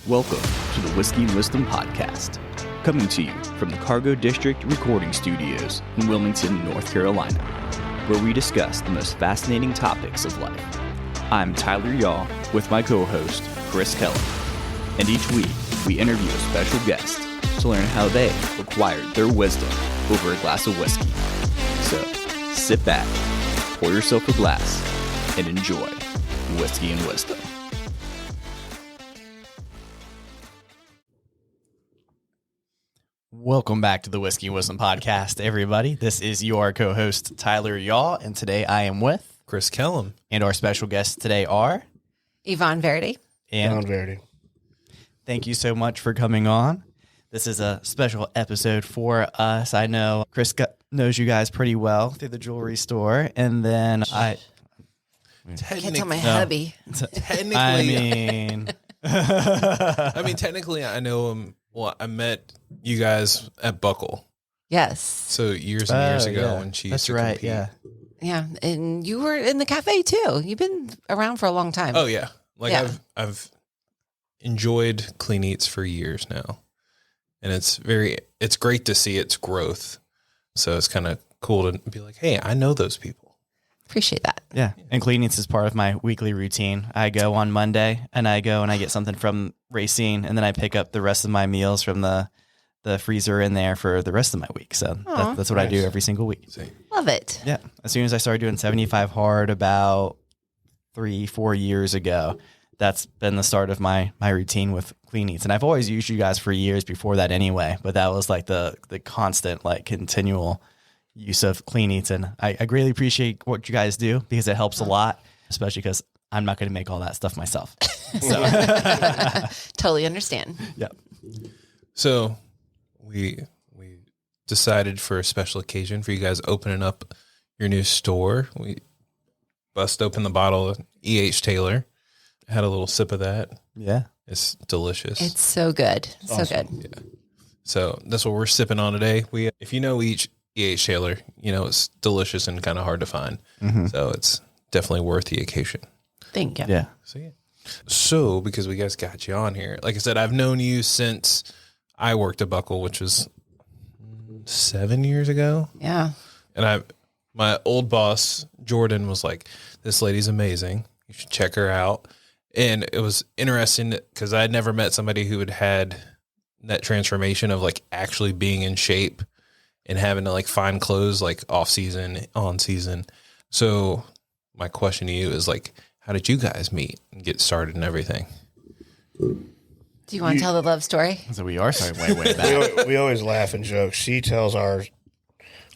Welcome to the Whiskey and Wisdom Podcast, coming to you from the Cargo District Recording Studios in Wilmington, North Carolina, where we discuss the most fascinating topics of life. I'm Tyler Yaw with my co-host, Chris Kellum, and each week we interview a special guest to learn how they acquired their wisdom over a glass of whiskey. So, sit back, pour yourself a glass, and enjoy Whiskey and Wisdom. Welcome back to the Whiskey and Wisdom Podcast, everybody. This is your co-host, Tyler Yaw, and today I am with Chris Kellum. And our special guests today are Evonne Varady. Evonne Varady. Thank you so much for coming on. This is a special episode for us. I know Chris knows you guys pretty well through the jewelry store, and then I Can't tell my hubby. Technically, technically, I know him. Well, I met you guys at Buckle. Yes. So years and years ago when she used to compete. Yeah, and you were in the cafe too. You've been around for a long time. Oh yeah, Yeah. I've enjoyed Clean Eatz for years now, and it's great to see its growth. So it's kind of cool to be like, hey, I know those people. Appreciate that. Yeah, and Clean Eatz is part of my weekly routine. I go on Monday, and I get something from Racine, and then I pick up the rest of my meals from the freezer in there for the rest of my week. So that's what I do every single week. Love it. Yeah. As soon as I started doing 75 hard about 3-4 years ago, that's been the start of my routine with Clean Eatz. And I've always used you guys for years before that anyway, but that was like the constant, like continual use of Clean Eatz. And I greatly appreciate what you guys do because it helps a lot, especially because I'm not going to make all that stuff myself. So Totally understand. Yeah. So we decided for a special occasion for you guys opening up your new store. We bust open the bottle of E.H. Taylor. Had a little sip of that. Yeah. It's delicious. It's so good. So good. Yeah. So that's what we're sipping on today. If you know E.H. Taylor, you know it's delicious and kind of hard to find. Mm-hmm. So it's definitely worth the occasion. Thank you. Yeah. So because we guys got you on here, like I said, I've known you since I worked at Buckle, which was 7 years ago. Yeah. And my old boss, Jordan, was like, this lady's amazing. You should check her out. And it was interesting because I had never met somebody who had that transformation of like actually being in shape and having to like find clothes like off season, on season. So my question to you is like, how did you guys meet and get started and everything? Do you want to tell the love story? So we are starting way back. We always laugh and joke. She tells our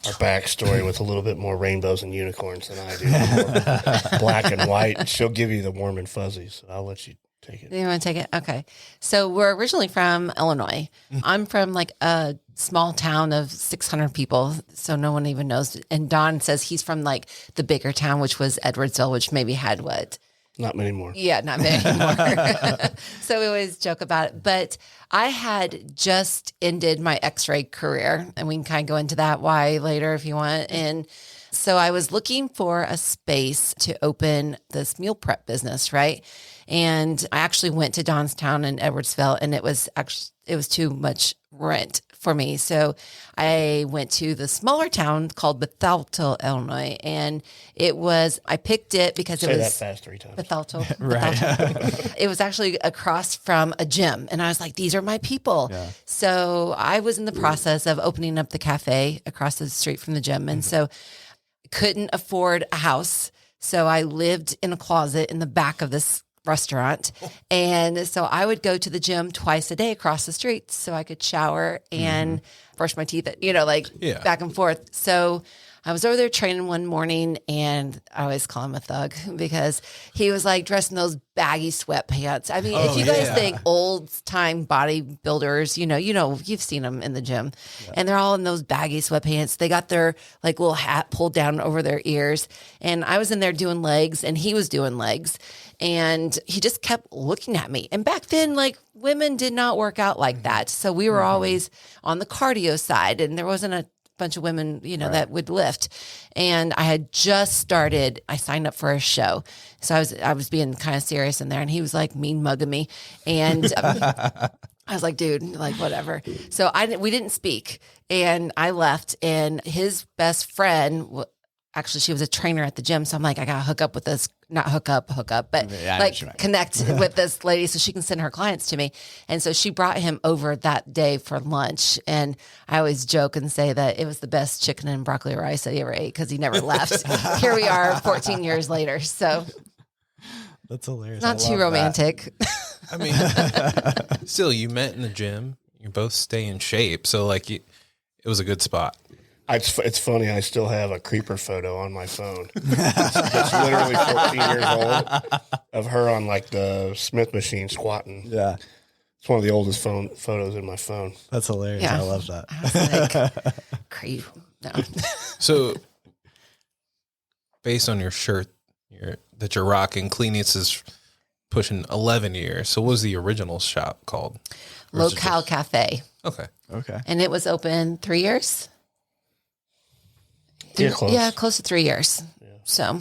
backstory with a little bit more rainbows and unicorns than I do. More black and white. She'll give you the warm and fuzzies. So I'll let you take it. You want to take it? Okay. So we're originally from Illinois. I'm from like a small town of 600 people, so no one even knows. And Don says he's from like the bigger town, which was Edwardsville, which maybe had what? Not many more. Yeah, not many anymore. So we always joke about it. But I had just ended my X-ray career, and we can kind of go into that why later if you want. And so I was looking for a space to open this meal prep business, right? And I actually went to Donstown in Edwardsville, and it was too much rent for me. So I went to the smaller town called Bethalto, Illinois. And I picked it because Say it was that fast 3 times. Bethalto. Right. Bethalto. It was actually across from a gym. And I was like, these are my people. Yeah. So I was in the process of opening up the cafe across the street from the gym. And so couldn't afford a house. So I lived in a closet in the back of this restaurant. And so I would go to the gym twice a day across the street so I could shower and brush my teeth, back and forth. So I was over there training one morning, and I always call him a thug because he was like dressed in those baggy sweatpants. I mean, if you guys think old time bodybuilders, you've seen them in the gym, and they're all in those baggy sweatpants. They got their like little hat pulled down over their ears, and I was in there doing legs, and he was doing legs, and he just kept looking at me. And back then, like women did not work out like that, so we were always on the cardio side, and there wasn't a bunch of women, that would lift. And I had just started, I signed up for a show. So I was being kind of serious in there, and he was like mean mugging me. And I was like, dude, like whatever. So we didn't speak, and I left, and his best friend, actually, she was a trainer at the gym. So I'm like, I got to hook up with this, not hook up, but connect with this lady so she can send her clients to me. And so she brought him over that day for lunch. And I always joke and say that it was the best chicken and broccoli rice I ever ate because he never left. Here we are 14 years later. So that's hilarious. Not too romantic. I mean, still, you met in the gym. You both stay in shape. So like it was a good spot. It's funny. I still have a creeper photo on my phone. It's literally 14 years old of her on like the Smith machine squatting. Yeah. It's one of the oldest photos in my phone. That's hilarious. Yeah. I love that. I was like, creep. No. So based on your shirt that you're rocking, Clean Eatz is pushing 11 years. So what was the original shop called? Locale Cafe. Okay. And it was open 3 years. Close to 3 years. Yeah. So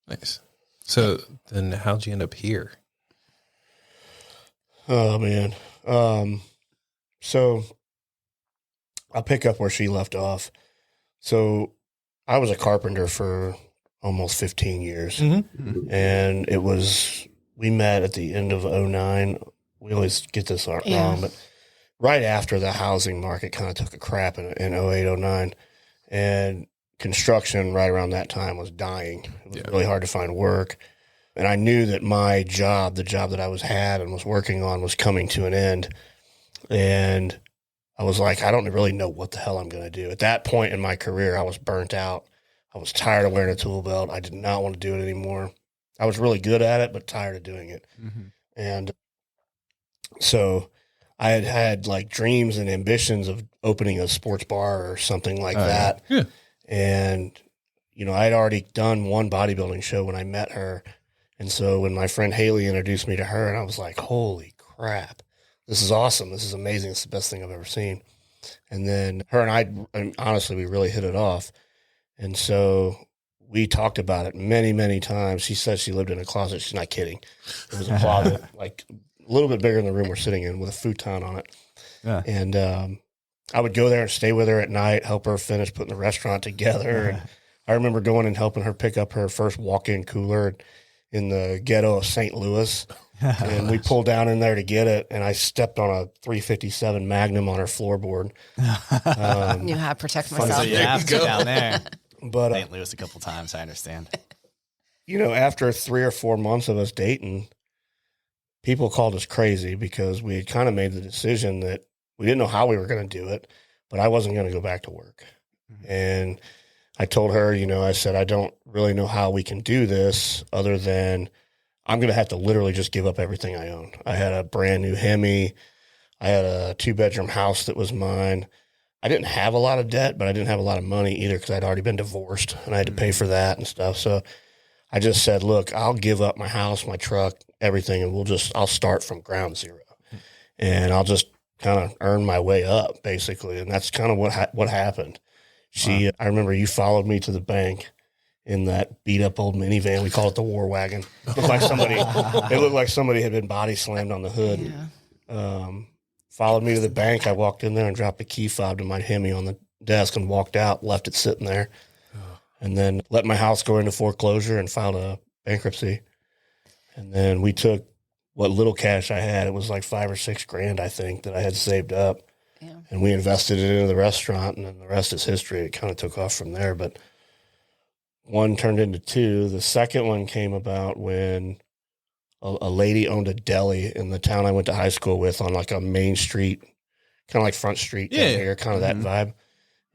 nice. So then how'd you end up here? Oh man. So I'll pick up where she left off. So I was a carpenter for almost 15 years. Mm-hmm. And we met at the end of 2009. We always get this wrong, but right after the housing market kind of took a crap in 2008, 2009. And construction right around that time was dying. It was really hard to find work. And I knew that my job, the job that I had and was working on, was coming to an end. And I was like, I don't really know what the hell I'm going to do. At that point in my career, I was burnt out. I was tired of wearing a tool belt. I did not want to do it anymore. I was really good at it, but tired of doing it. Mm-hmm. And so I had like dreams and ambitions of opening a sports bar or something like that. Yeah. And, I had already done one bodybuilding show when I met her. And so when my friend Haley introduced me to her, and I was like, holy crap, this is awesome. This is amazing. It's the best thing I've ever seen. And then her and I, honestly, we really hit it off. And so we talked about it many, many times. She said she lived in a closet. She's not kidding. It was a closet, like a little bit bigger than the room we're sitting in, with a futon on it. Yeah. And, I would go there and stay with her at night, help her finish putting the restaurant together. And I remember going and helping her pick up her first walk-in cooler in the ghetto of St. Louis. And we pulled down in there to get it, and I stepped on a 357 Magnum on her floorboard. Knew how to protect myself. So you have to down there. But St. Louis a couple times, I understand. After 3 or 4 months of us dating, people called us crazy because we had kind of made the decision that we didn't know how we were going to do it, but I wasn't going to go back to work. Mm-hmm. And I told her, I said, I don't really know how we can do this other than I'm going to have to literally just give up everything I own. I had a brand new Hemi. I had a 2-bedroom house that was mine. I didn't have a lot of debt, but I didn't have a lot of money either because I'd already been divorced and I had to pay for that and stuff. So I just said, look, I'll give up my house, my truck, everything, and I'll start from ground zero. And I'll just kind of earn my way up, basically. And that's kind of what happened. I remember you followed me to the bank in that beat up old minivan. We call it the war wagon. It looked like somebody had been body slammed on the hood. Yeah. Followed me to the bank. I walked in there and dropped a key fob to my Hemi on the desk and walked out, left it sitting there, and then let my house go into foreclosure and filed a bankruptcy. And then we took what little cash I had. It was like $5 or $6 grand, I think, that I had saved up. Yeah. And we invested it into the restaurant, and then the rest is history. It kind of took off from there, but one turned into two. The second one came about when a lady owned a deli in the town I went to high school with on like a main street, kind of like Front Street down here, kind of that vibe.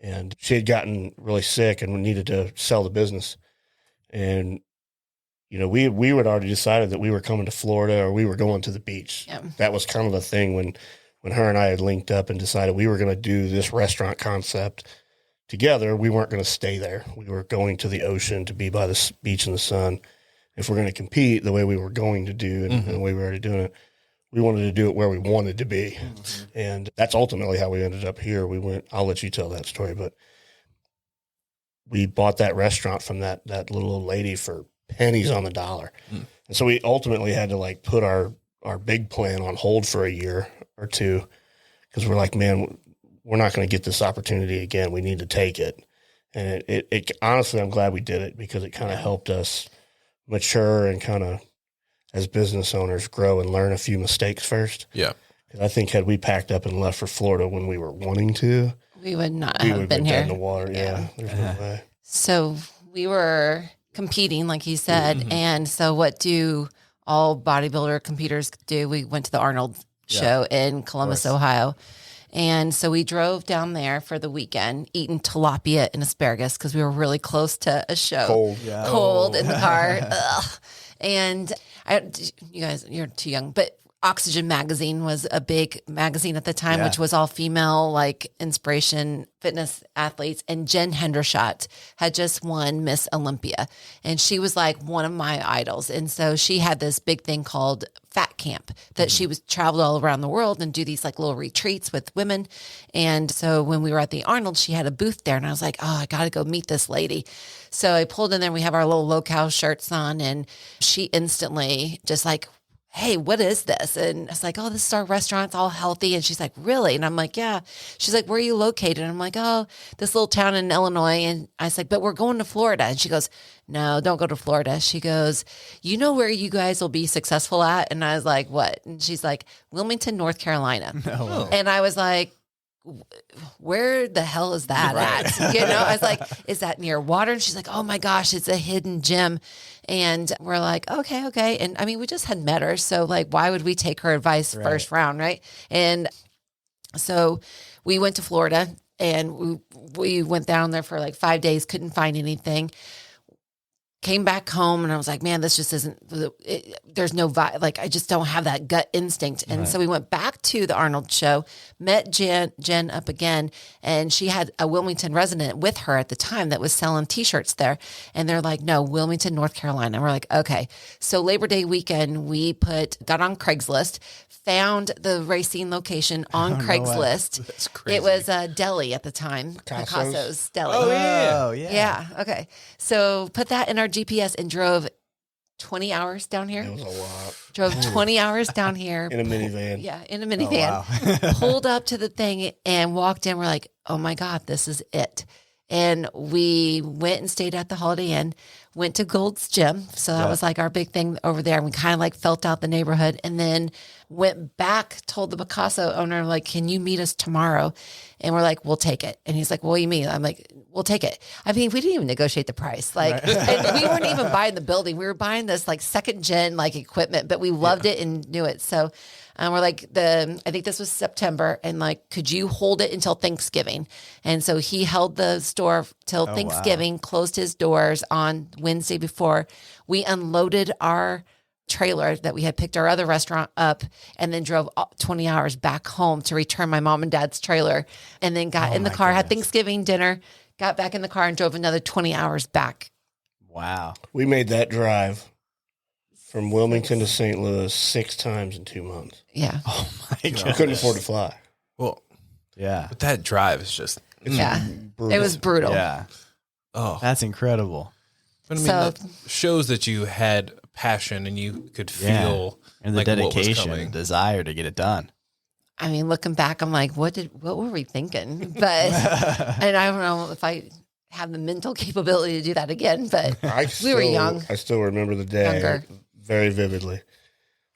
And she had gotten really sick and needed to sell the business. And, we had already decided that we were coming to Florida or we were going to the beach. Yeah. That was kind of the thing when her and I had linked up and decided we were going to do this restaurant concept together. We weren't going to stay there. We were going to the ocean to be by the beach in the sun. If we're going to compete the way we were going to do and the way we were already doing it, we wanted to do it where we wanted to be. Mm-hmm. And that's ultimately how we ended up here. I'll let you tell that story, but we bought that restaurant from that little old lady for pennies on the dollar. And so we ultimately had to like put our big plan on hold for a year or two, because we're like, man, we're not going to get this opportunity again. We need to take it. And it honestly, I'm glad we did it, because it kind of helped us mature and kind of, as business owners, grow and learn a few mistakes first. Yeah. Because I think had we packed up and left for Florida when we were wanting to, we would not we have would been dead here. in the water. Yeah. There's no way. So we were competing, like you said. And so what do all bodybuilder competitors do? We went to the Arnold show in Columbus, Ohio. And so we drove down there for the weekend, eating tilapia and asparagus, because we were really close to a show. Cold in the car. Ugh. And you guys, you're too young, but Oxygen magazine was a big magazine at the time, which was all female, like inspiration, fitness athletes. And Jen Hendershot had just won Miss Olympia. And she was like one of my idols. And so she had this big thing called Fat Camp that she was traveled all around the world and do these like little retreats with women. And so when we were at the Arnold, she had a booth there, and I was like, oh, I got to go meet this lady. So I pulled in there, and we have our little locale shirts on, and she instantly just like, hey, what is this? And I was like, oh, this is our restaurant. It's all healthy. And she's like, really? And I'm like, yeah. She's like, where are you located? And I'm like, oh, this little town in Illinois. And I was like, but we're going to Florida. And she goes, no, don't go to Florida. She goes, you know where you guys will be successful at? And I was like, what? And she's like, Wilmington, North Carolina. No. And I was like, where the hell is that at? You know, I was like, is that near water? And she's like, oh my gosh, it's a hidden gym. And we're like, okay. And I mean, we just had met her. So like, why would we take her advice first round? Right. And so we went to Florida, and we went down there for like 5 days, couldn't find anything. Came back home, and I was like, man, this just isn't, there's no vibe. Like, I just don't have that gut instinct. And so we went back to the Arnold show, met Jen up again, and she had a Wilmington resident with her at the time that was selling t-shirts there. And they're like, no, Wilmington, North Carolina. And we're like, okay. So Labor Day weekend, we got on Craigslist, found the racing location on Craigslist. That's crazy. It was a deli at the time, Picasso's Deli. Oh, yeah. Yeah. Okay. So put that in our GPS and drove 20 hours down here. It was a lot. Drove 20 hours down here. In a minivan. Yeah, in a minivan. Pulled up to the thing and walked in. We're like, oh my God, this is it. And we went and stayed at the Holiday Inn, went to Gold's Gym. So that was like our big thing over there. And we kind of like felt out the neighborhood, and then went back, told the Picasso owner, like, can you meet us tomorrow? And we're like, we'll take it. And he's like, what do you mean? I'm like, we'll take it. I mean, we didn't even negotiate the price. Like, and we weren't even buying the building. We were buying this like second gen, like equipment, but we loved it and knew it. So we're like, I think this was September, and like, could you hold it until Thanksgiving? And so he held the store till Thanksgiving, closed his doors on Wednesday before. We unloaded our trailer that we had picked our other restaurant up, and then drove 20 hours back home to return my mom and dad's trailer, and then got in the car, had Thanksgiving dinner, got back in the car, and drove another 20 hours back. Wow. We made that drive from Wilmington to St. Louis 6 times in 2 months. Yeah. Oh my We God. couldn't afford to fly. Well, Yeah. but that drive is just, Brutal. It was brutal. Yeah. oh. That's incredible. But I mean, So- that shows that you had passion and you could Yeah. feel And the like what was dedication, coming. desire to get it done. I mean, looking back, I'm like, what were we thinking? But, and I don't know if I have the mental capability to do that again, but we were young. I still remember the day Younger. very vividly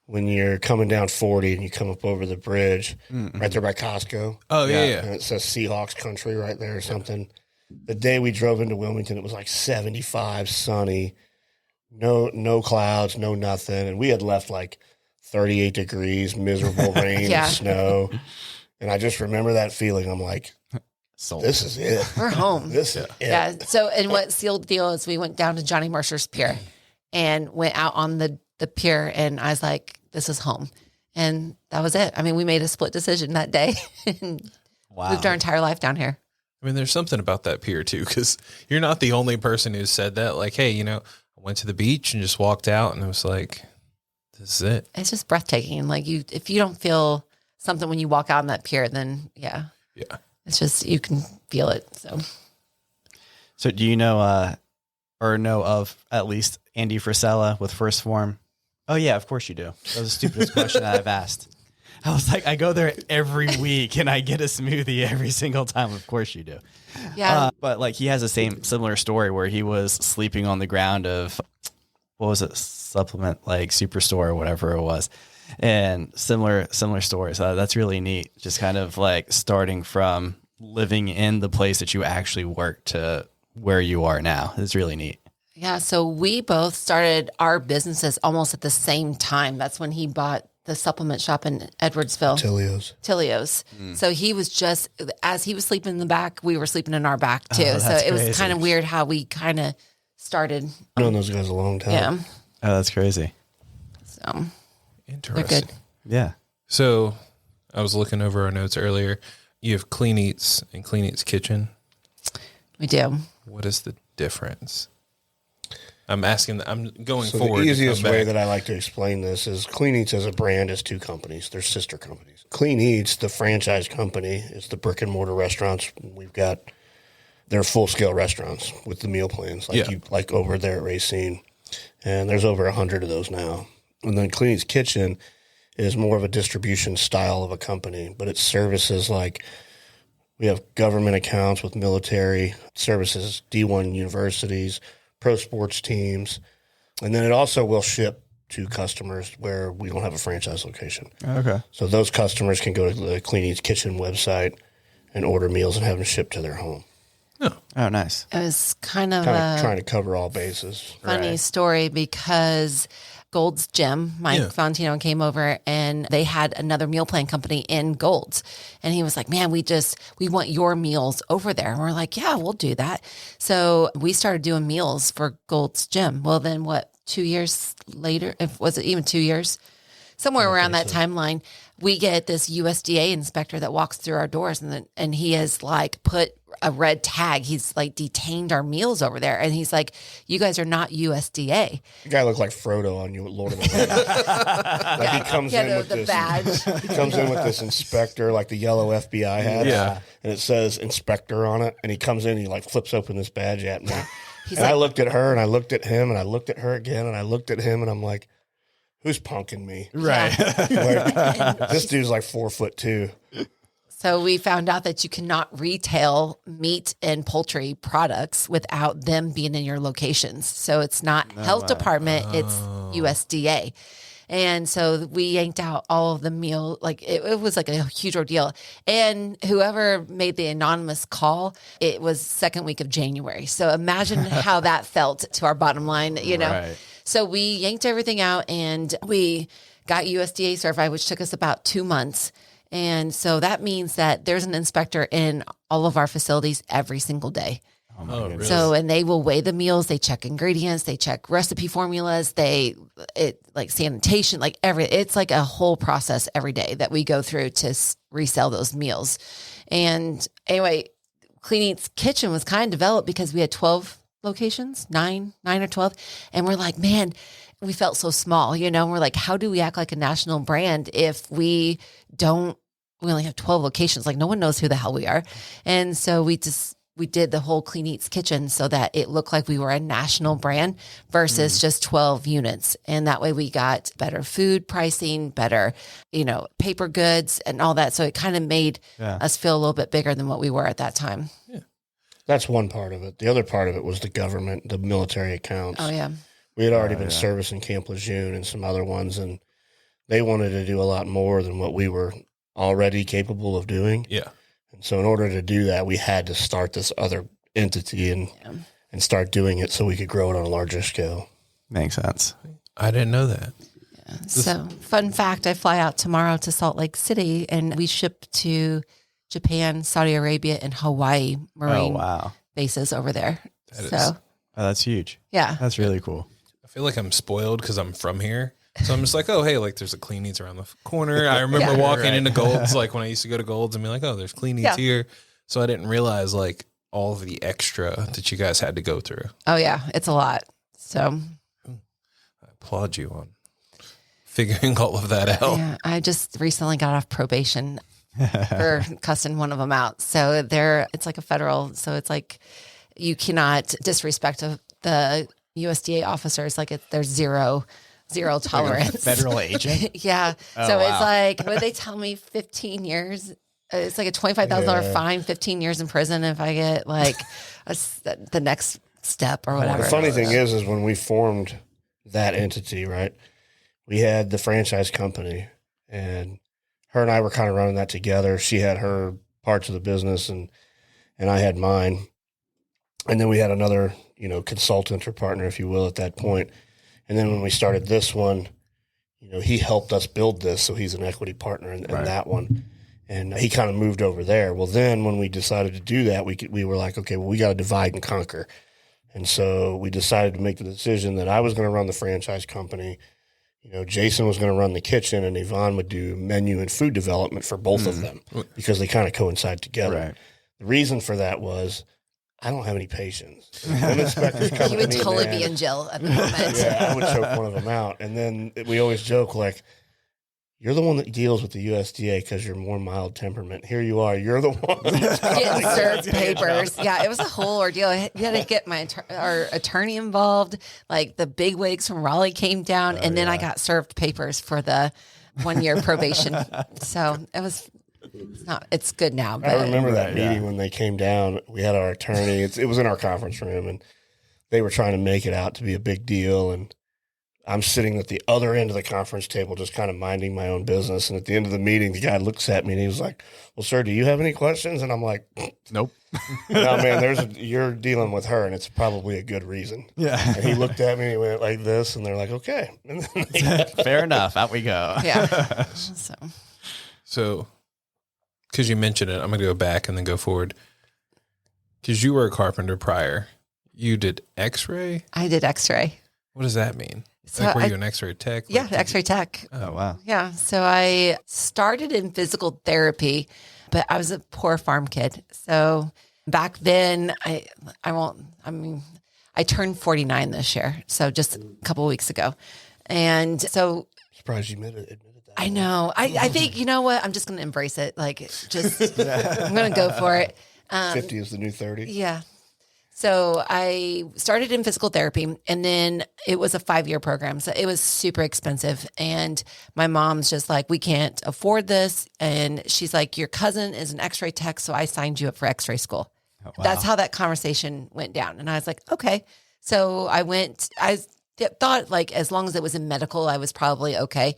when you're coming down 40 and you come up over the bridge right there by Costco. Oh, yeah. And it says Seahawks country right there or something. The day we drove into Wilmington, it was like 75, sunny, no clouds, no nothing. And we had left like 38 degrees, miserable rain, Yeah. and snow. And I just remember that feeling. I'm like, Sold. this is it. We're home. This is it. Yeah. So, and what sealed the deal is we went down to Johnny Mercer's pier and went out on the pier, and I was like, this is home. And that was it. I mean, we made a split decision that day and Wow. lived our entire life down here. I mean, there's something about that pier too, because you're not the only person who said that. Like, hey, I went to the beach and just walked out, and it was like, this is it. It's just breathtaking. Like if you don't feel something when you walk out on that pier, then yeah, Yeah. it's just, you can feel it. So So do you know or know of at least Andy Frisella with First Form? Oh yeah, of course you do. That was the stupidest question that I've asked. I was like, I go there every week and I get a smoothie every single time. Of course you do. Yeah. But like he has the similar story where he was sleeping on the ground of, what was it? Supplement like Superstore or whatever it was. And similar stories. That's really neat. Just kind of like starting from living in the place that you actually work to where you are now. It's really neat. Yeah. So we both started our businesses almost at the same time. That's when he bought the supplement shop in Edwardsville. Tilio's. So he was just, as he was sleeping in the back, we were sleeping in our back too. Oh, so it was kind of weird how we kind of started. I've known those guys a long time. Yeah. Oh, that's crazy. So Interesting. they're good. Yeah. So I was looking over our notes earlier. You have Clean Eatz and Clean Eatz Kitchen. We do. What is the difference? I'm asking. I'm going So forward. the easiest way that I like to explain this is Clean Eatz as a brand is two companies. They're sister companies. Clean Eatz, the franchise company, is the brick and mortar restaurants. We've got they're full scale restaurants with the meal plans, like over there at Racine, and there's over 100 of those now. And then Clean Eatz Kitchen is more of a distribution style of a company, but it services like we have government accounts with military services, D1 universities, pro sports teams, and then it also will ship to customers where we don't have a franchise location. Okay. So those customers can go to the Clean Eatz Kitchen website and order meals and have them shipped to their home. Oh, nice. It was kind of Trying to cover all bases. funny story because Gold's Gym, Mike Fontino came over and they had another meal plan company in Gold's. And he was like, man, we want your meals over there. And we're like, yeah, we'll do that. So we started doing meals for Gold's Gym. Well, then 2 years later, was it even 2 years? Somewhere around that timeline, we get this USDA inspector that walks through our doors and he has like put a red tag. He's like detained our meals over there. And he's like, you guys are not USDA. The guy looked like Frodo on you, Lord of the Rings. Like he comes in with this badge. He comes in with this inspector, like the yellow FBI hat. And it says inspector on it. And he comes in and he like flips open this badge at me. And I looked at her and I looked at him and I looked at her again and I looked at him and I'm like, who's punking me? Right. Like, this dude's like 4'2". So we found out that you cannot retail meat and poultry products without them being in your locations. So it's not health department, it's USDA. And so we yanked out all of the meal. Like it was like a huge ordeal. And whoever made the anonymous call, it was second week of January. So imagine how that felt to our bottom line, you know? Right. So we yanked everything out and we got USDA certified, which took us about 2 months. And so that means that there's an inspector in all of our facilities every single day. Oh, really? So, and they will weigh the meals, they check ingredients, they check recipe formulas, like sanitation, like it's like a whole process every day that we go through to resell those meals. And anyway, Clean Eatz Kitchen was kind of developed because we had 12 locations, nine or 12. And we're like, man, we felt so small, you know, we're like, how do we act like a national brand if we only have 12 locations? Like no one knows who the hell we are. And so we did the whole Clean Eatz Kitchen so that it looked like we were a national brand versus just 12 units. And that way we got better food pricing, better, paper goods and all that. So it kind of made us feel a little bit bigger than what we were at that time. Yeah. That's one part of it. The other part of it was the government, the military accounts. Oh, yeah. We had already been servicing Camp Lejeune and some other ones, and they wanted to do a lot more than what we were already capable of doing. Yeah. And so in order to do that, we had to start this other entity and start doing it so we could grow it on a larger scale. Makes sense. I didn't know that. Yeah. So fun fact, I fly out tomorrow to Salt Lake City and we ship to Japan, Saudi Arabia, and Hawaii Marine bases over there. That's huge. Yeah. That's really cool. I feel like I'm spoiled because I'm from here. So I'm just like, oh, hey, like there's a Clean Eatz around the corner. I remember walking into Gold's, like when I used to go to Gold's and be like, oh, there's Clean Eatz here. So I didn't realize like all of the extra that you guys had to go through. Oh, yeah. It's a lot. So I applaud you on figuring all of that out. Yeah, I just recently got off probation for cussing one of them out. So it's like a federal. So it's like you cannot disrespect the USDA officers. Like there's zero tolerance. Federal agent. Yeah. Oh, so wow. it's like, what they tell me, 15 years. It's like a $25,000 fine, 15 years in prison if I get like the next step or whatever. The funny thing is when we formed that entity, right, we had the franchise company, and her and I were kind of running that together. She had her parts of the business and I had mine. And then we had another, consultant or partner, if you will, at that point. And then when we started this one, he helped us build this. So he's an equity partner in that one. And he kind of moved over there. Well, then when we decided to do that, we were like, okay, well, we got to divide and conquer. And so we decided to make the decision that I was going to run the franchise company. Jason was going to run the kitchen, and Evonne would do menu and food development for both of them because they kind of coincide together. Right. The reason for that was I don't have any patience. When inspectors come He to would me, totally man, be in jail at the moment. Yeah, I would choke one of them out. And then we always joke like, you're the one that deals with the USDA because you're more mild temperament. Here you are. You're the one that's Getting served papers. Yeah, it was a whole ordeal. You had to get our attorney involved. Like the big wigs from Raleigh came down, and then I got served papers for the 1 year probation. So it's good now. But I remember that meeting when they came down. We had our attorney. It was in our conference room, and they were trying to make it out to be a big deal. And I'm sitting at the other end of the conference table, just kind of minding my own business. And at the end of the meeting, the guy looks at me and he was like, "Well, sir, do you have any questions?" And I'm like, Nope. "No, man, you're dealing with her, and it's probably a good reason." Yeah. And he looked at me and he went like this, and they're like, "Okay." And then Fair enough. Out we go. yeah. So, because you mentioned it, I'm going to go back and then go forward. Because you were a carpenter prior. You did x-ray? I did x-ray. What does that mean? So were you an x-ray tech? Yeah, x-ray tech. Oh, wow. Yeah. So I started in physical therapy, but I was a poor farm kid. So back then, I turned 49 this year. So just a couple of weeks ago. And so surprised you admitted that. I know. I think, you know what? I'm just going to embrace it. Like, I'm going to go for it. 50 is the new 30. Yeah. So I started in physical therapy, and then it was a 5-year program. So it was super expensive. And my mom's just like, we can't afford this. And she's like, your cousin is an x-ray tech. So I signed you up for x-ray school. Oh, wow. That's how that conversation went down. And I was like, okay. So I thought like, as long as it was in medical, I was probably okay.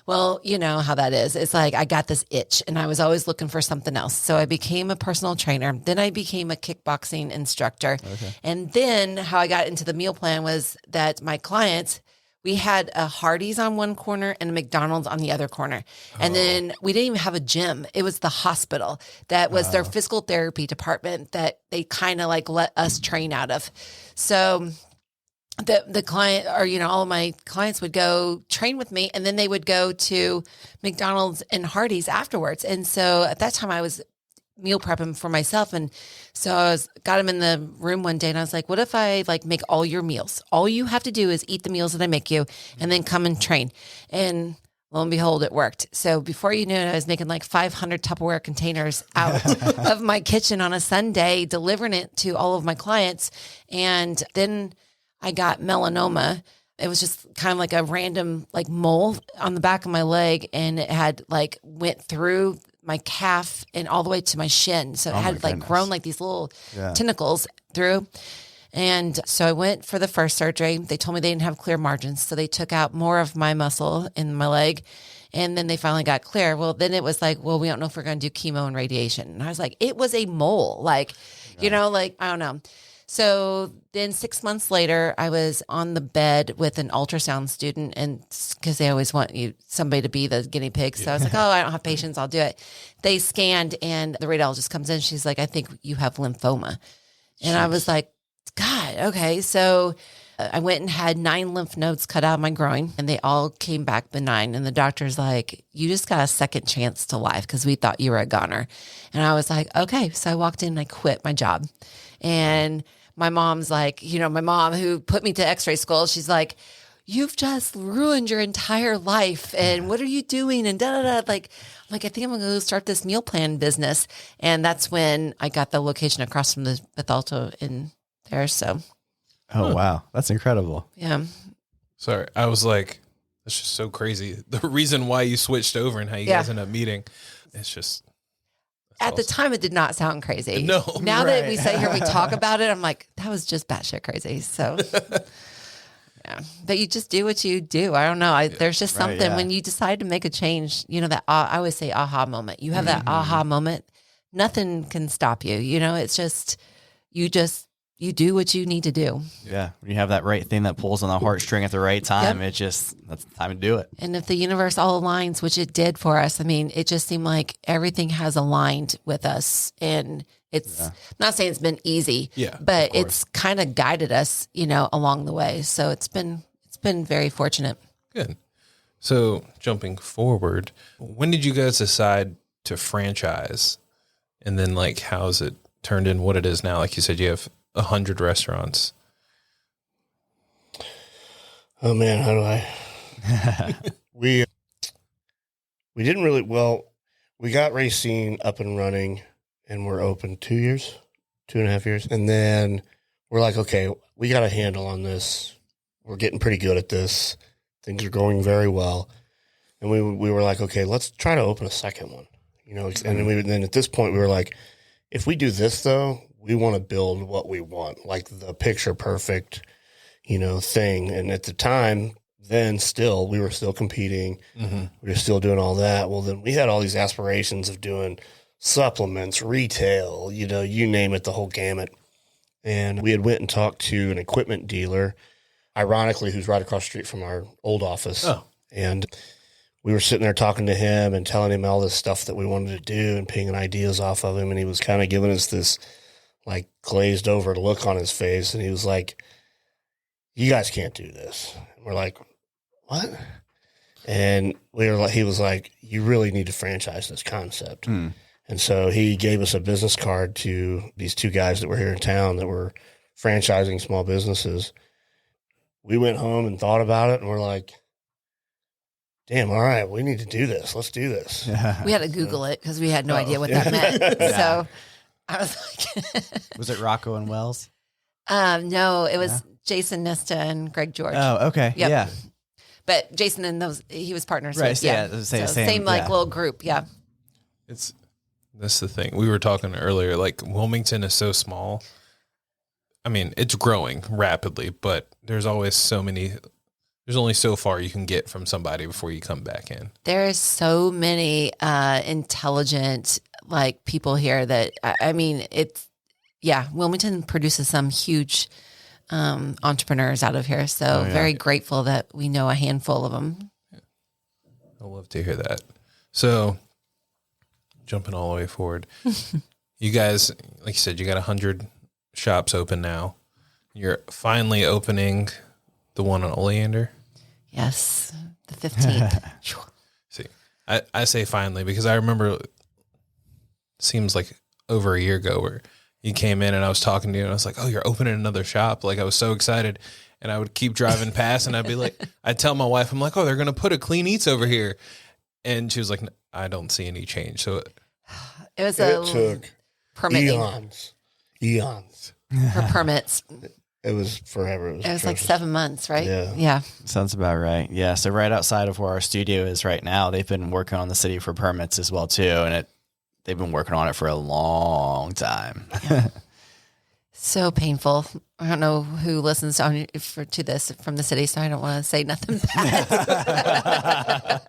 Well, you know how that is. It's like I got this itch and I was always looking for something else. So I became a personal trainer. Then I became a kickboxing instructor. Okay. And then how I got into the meal plan was that my clients, we had a Hardee's on one corner and a McDonald's on the other corner. And then we didn't even have a gym. It was the hospital that was their physical therapy department that they kind of like let us train out of. So the client, or, you know, all of my clients would go train with me, and then they would go to McDonald's and Hardee's afterwards. And so at that time I was meal prepping for myself. And so I got him in the room one day and I was like, what if I like make all your meals? All you have to do is eat the meals that I make you and then come and train. And lo and behold, it worked. So before you knew it, I was making like 500 Tupperware containers out of my kitchen on a Sunday, delivering it to all of my clients. And then I got melanoma. It was just kind of like a random like mole on the back of my leg, and it had like went through my calf and all the way to my shin. So it had like grown like these little tentacles through. And so I went for the first surgery. They told me they didn't have clear margins. So they took out more of my muscle in my leg. And then they finally got clear. Well, then it was like, well, we don't know if we're going to do chemo and radiation. And I was like, it was a mole. Like, you know, like, I don't know. So then 6 months later, I was on the bed with an ultrasound student, and because they always want somebody to be the guinea pig. So I was like, oh, I don't have patience. I'll do it. They scanned, and the radiologist comes in. She's like, I think you have lymphoma. And I was like, God, okay. So I went and had 9 lymph nodes cut out of my groin, and they all came back benign. And the doctor's like, you just got a second chance to life because we thought you were a goner. And I was like, okay. So I walked in and I quit my job. And my mom's like, you know, my mom who put me to x-ray school, she's like, you've just ruined your entire life. And what are you doing? And Like, I'm like, I think I'm going to go start this meal plan business. And that's when I got the location across from the Bethalto in here. So, Oh, wow. That's incredible. yeah. Sorry, I was like, that's just so crazy. The reason why you switched over and how you guys end up meeting, it's just. At the time, it did not sound crazy. No. Now that we sit here and we talk about it, I'm like, that was just batshit crazy. So, yeah. But you just do what you do. I don't know. There's just something when you decide to make a change, that I always say aha moment. You have that aha moment. Nothing can stop you. It's just, you do what you need to do. Yeah. When you have that right thing that pulls on the heartstring at the right time, that's the time to do it. And if the universe all aligns, which it did for us, it just seemed like everything has aligned with us. And it's I'm not saying it's been easy, but it's kind of guided us, along the way. So it's been very fortunate. Good. So jumping forward, when did you guys decide to franchise? And then how's it turned in what it is now? Like you said, you have 100 restaurants. Oh man, how do I? we didn't really, we got Racine up and running and we're open 2.5 years. And then we're like, okay, we got a handle on this. We're getting pretty good at this. Things are going very well. And we were like, okay, let's try to open a second one, and then at this point we were like, if we do this though, we want to build what we want, like the picture perfect, thing. And at the time, then we were still competing. Mm-hmm. We were still doing all that. Well, then we had all these aspirations of doing supplements, retail, you name it, the whole gamut. And we had went and talked to an equipment dealer, ironically, who's right across the street from our old office. Oh. And we were sitting there talking to him and telling him all this stuff that we wanted to do and pinging ideas off of him. And he was kind of giving us this glazed over look on his face. And he was like, you guys can't do this. And we're like, what? And he was like, you really need to franchise this concept. And so he gave us a business card to these two guys that were here in town that were franchising small businesses. We went home and thought about it and we're like, damn, all right, we need to do this. Let's do this. We had to Google it because we had no idea what that meant. So I was like, was it Rocco and Wells? No, it was Jason Nista and Greg George. Oh, okay. Yep. Yeah. But Jason and he was partners right, with. Yeah. Same little group. Yeah. That's the thing. We were talking earlier, Wilmington is so small. It's growing rapidly, but there's always there's only so far you can get from somebody before you come back in. There's so many intelligent people here that Wilmington produces some huge entrepreneurs out of here. So very grateful that we know a handful of them. Yeah. I love to hear that. So jumping all the way forward, you guys, like you said, you got 100 shops open now. You're finally opening the one on Oleander? Yes, the 15th. See, I say finally because I remember it seems like over a year ago where you came in and I was talking to you and I was like, oh, you're opening another shop. I was so excited and I would keep driving past and I'd be like, I'd tell my wife, I'm like, oh, they're going to put a Clean Eatz over here. And she was like, I don't see any change. So it took permitting. Eons for permits. It was forever. It was like 7 months, right? Yeah. Sounds about right. Yeah. So right outside of where our studio is right now, they've been working on the city for permits as well too. And they've been working on it for a long time. Yeah. So painful. I don't know who listens to this from the city, so I don't want to say nothing bad.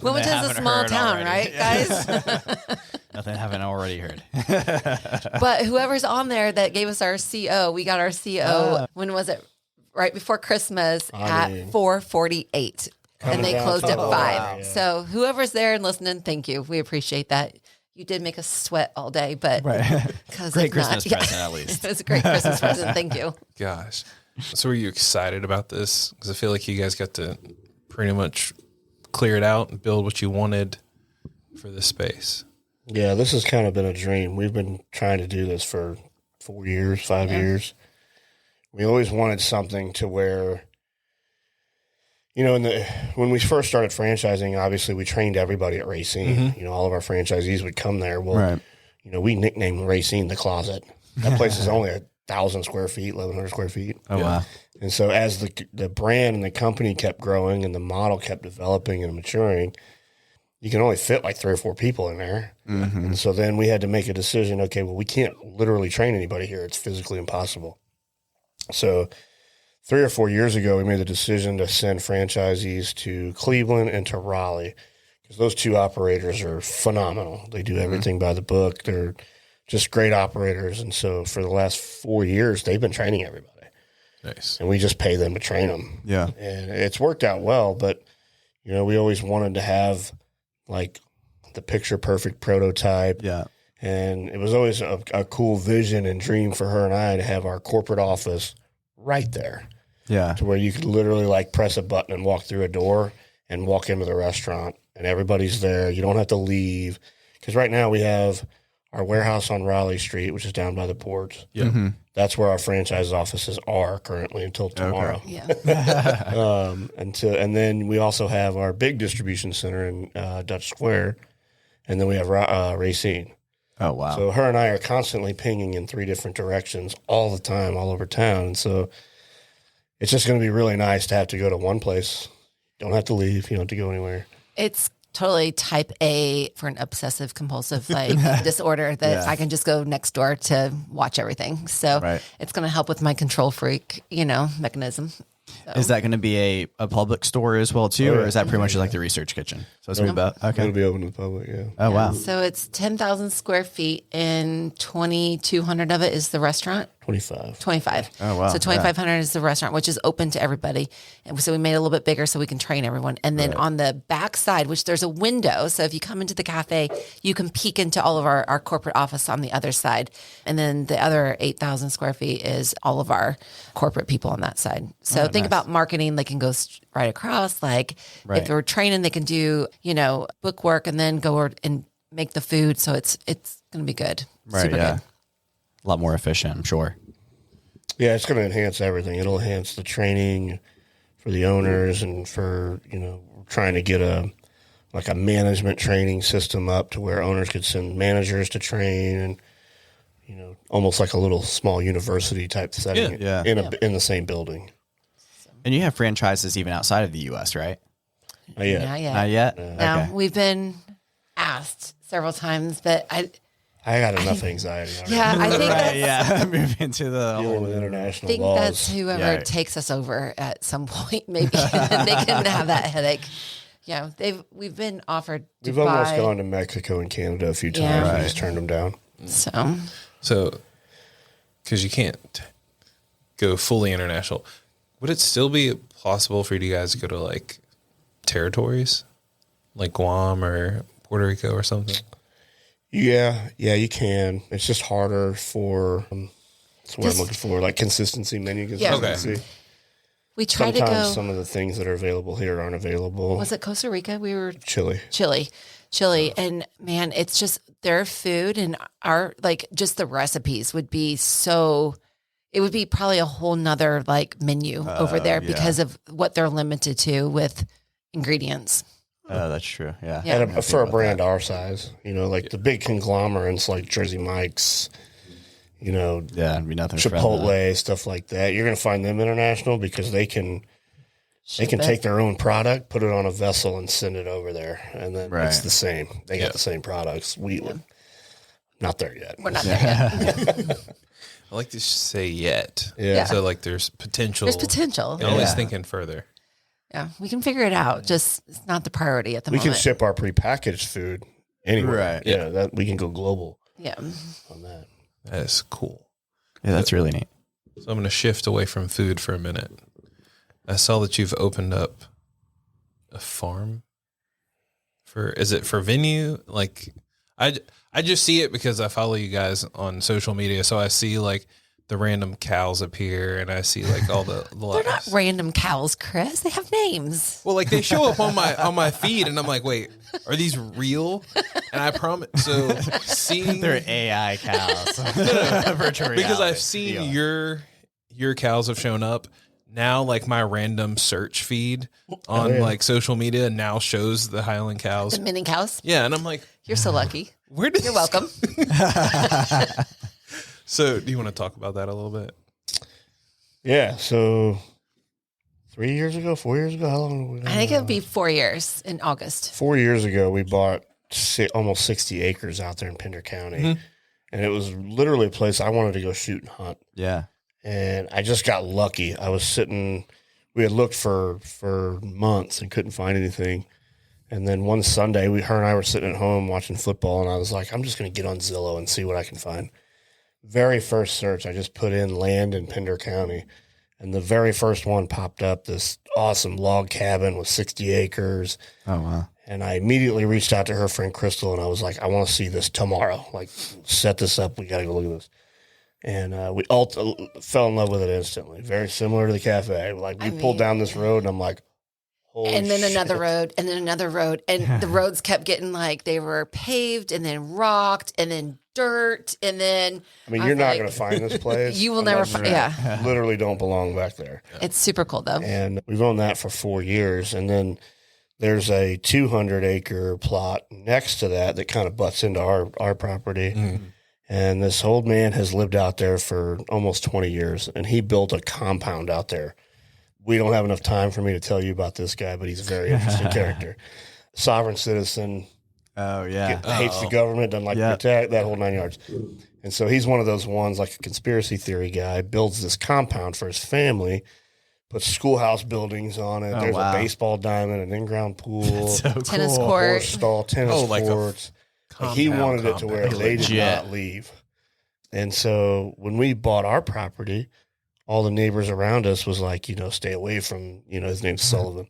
Wilmington's a small town, right, guys? Nothing I haven't already heard. But whoever's on there that gave us our CO, we got our CO. When was it? Right before Christmas at 4:48, and they closed at 5. Wow. So whoever's there and listening, thank you. We appreciate that. You did make us sweat all day, but great Christmas present at least. It was a great Christmas present. Thank you. Gosh. So were you excited about this? Because I feel like you guys got to pretty much clear it out and build what you wanted for this space. Yeah, this has kind of been a dream. We've been trying to do this for 4 years, 5 years. We always wanted something to where, when we first started franchising, obviously we trained everybody at Racine. Mm-hmm. All of our franchisees would come there. Well, we nicknamed Racine the Closet. That place is only 1,000 square feet, 1,100 square feet. Oh, wow. And so as the brand and the company kept growing and the model kept developing and maturing, you can only fit like 3 or 4 people in there. Mm-hmm. And so then we had to make a decision. Okay, well, we can't literally train anybody here. It's physically impossible. So 3 or 4 years ago, we made the decision to send franchisees to Cleveland and to Raleigh, because those 2 operators are phenomenal. They do everything by the book. They're just great operators. And so for the last 4 years, they've been training everybody. Nice. And we just pay them to train them. Yeah. And it's worked out well, but, you know, we always wanted to have like the picture perfect prototype. Yeah. And it was always a cool vision and dream for her and I to have our corporate office right there, Yeah. to where you could literally like press a button and walk through a door and walk into the restaurant and everybody's there. You don't have to leave. Because right now we have our warehouse on Raleigh Street, which is down by the ports. Yeah. Mm-hmm. That's where our franchise offices are currently until tomorrow. Yeah. And then we also have our big distribution center in Dutch Square, and then we have Racine. Oh, wow. So her and I are constantly pinging in 3 different directions all the time, all over town. And so it's just going to be really nice to have to go to one place. Don't have to leave. You don't have to go anywhere. It's totally type A for an obsessive compulsive like disorder that Yeah. I can just go next door to watch everything. So Right. it's going to help with my control freak, mechanism. So. Is that going to be a public store as well too, Oh, or yeah. is that pretty much like the research kitchen? So it's about It'll okay. be open to the public, yeah. Oh, wow. So it's 10,000 square feet and 2,200 of it is the restaurant. 25. 25. Oh, wow. So 2,500 is the restaurant, which is open to everybody. And so we made it a little bit bigger so we can train everyone. And then on the back side, which there's a window. So if you come into the cafe, you can peek into all of our corporate office on the other side. And then the other 8,000 square feet is all of our corporate people on that side. So think about marketing. They can go right across. Like Right. if they're training, they can do, book work and then go and make the food. So it's going to be good. Right. Super Yeah. good. A lot more efficient, I'm sure. Yeah, it's going to enhance everything. It'll enhance the training for the owners and for, trying to get a management training system up to where owners could send managers to train and, almost like a little small university type setting Yeah. in the same building. And you have franchises even outside of the U.S., right? Yeah. Not yet. Not yet? Now, Okay. we've been asked several times, but I I got enough anxiety. Already. Yeah, I think Right, yeah. Move into the Dealing whole with international think laws. that's whoever Yeah. takes us over at some point. Maybe they can have that headache. Yeah, we've been offered to We've almost buy. gone to Mexico and Canada a few times. Yeah. We Right. just turned them down. So because you can't go fully international, would it still be possible for you guys to go to like territories like Guam or Puerto Rico or something? Yeah, you can. It's just harder for. That's what I'm looking for, like consistency, menu consistency. we tried to Sometimes go. some of the things that are available here aren't available. Was it Costa Rica? We were Chile? Chile, and man, it's just their food and just the recipes would be so. It would be probably a whole nother like menu over there yeah. because of what they're limited to with ingredients. Oh, that's true. Yeah. Yeah. And for a brand our size, like the big conglomerates like Jersey Mike's, Yeah, it'd be nothing. from Chipotle, stuff like that. You're going to find them international because they can Ship it. take their own product, put it on a vessel, and send it over there, and then Right. it's the same. They got the same products. We're not there yet. We're not there yet. I like to say yet. Yeah. So like there's potential. There's potential. You're always Yeah. thinking further. Yeah, we can figure it out. Just it's not the priority at the We moment. can ship our prepackaged food anywhere. Right. Yeah, that we can go global Yeah. on that. That is cool. Yeah, that's really neat. So I'm going to shift away from food for a minute. I saw that you've opened up a farm is it for venue? Like I just see it because I follow you guys on social media. So I see like the random cows appear and I see like all the They're not random cows, Chris. They have names. well, like they show up on my feed and I'm like, wait, are these real? And I promise. So seeing They're AI cows. Virtual because reality. I've seen your cows have shown up. Now, like my random search feed on like social media now shows the Highland cows. The mini cows. Yeah, and I'm like, You're so lucky. where did You're welcome. So do you want to talk about that a little bit? Yeah. So 4 years ago, how long? I think it would be 4 years in August. 4 years ago, we bought almost 60 acres out there in Pender County. Mm-hmm. And it was literally a place I wanted to go shoot and hunt. Yeah. And I just got lucky. I was sitting, we had looked for months and couldn't find anything. And then one Sunday, her and I were sitting at home watching football, and I was like, I'm just going to get on Zillow and see what I can find. Very first search, I just put in land in Pender County. And the very first one popped up, this awesome log cabin with 60 acres. Oh, wow. And I immediately reached out to her friend Crystal, and I was like, I want to see this tomorrow. Like, set this up. We got to go look at this. And we all fell in love with it instantly. Very similar to the cafe. Like, we pulled down this road, and I'm like, holy and then shit. another road, and then another road. And the roads kept getting like they were paved and then rocked and then dirt. And then I mean, you're not going to find this place. You will never find. Yeah. Literally don't belong back there. It's super cool, though. And we've owned that for 4 years. And then there's a 200-acre plot next to that kind of butts into our property. Mm-hmm. And this old man has lived out there for almost 20 years, and he built a compound out there. We don't have enough time for me to tell you about this guy, but he's a very interesting character. Sovereign citizen. Oh, yeah. Hates the government, doesn't like to protect, that whole 9 yards. And so he's one of those ones, like a conspiracy theory guy, builds this compound for his family, puts schoolhouse buildings on it. There's a baseball diamond, an in-ground pool, So tennis cool. court, horse stall, tennis courts. He wanted it to where they did not leave. And so when we bought our property, all the neighbors around us was like, stay away from, his name's Sullivan.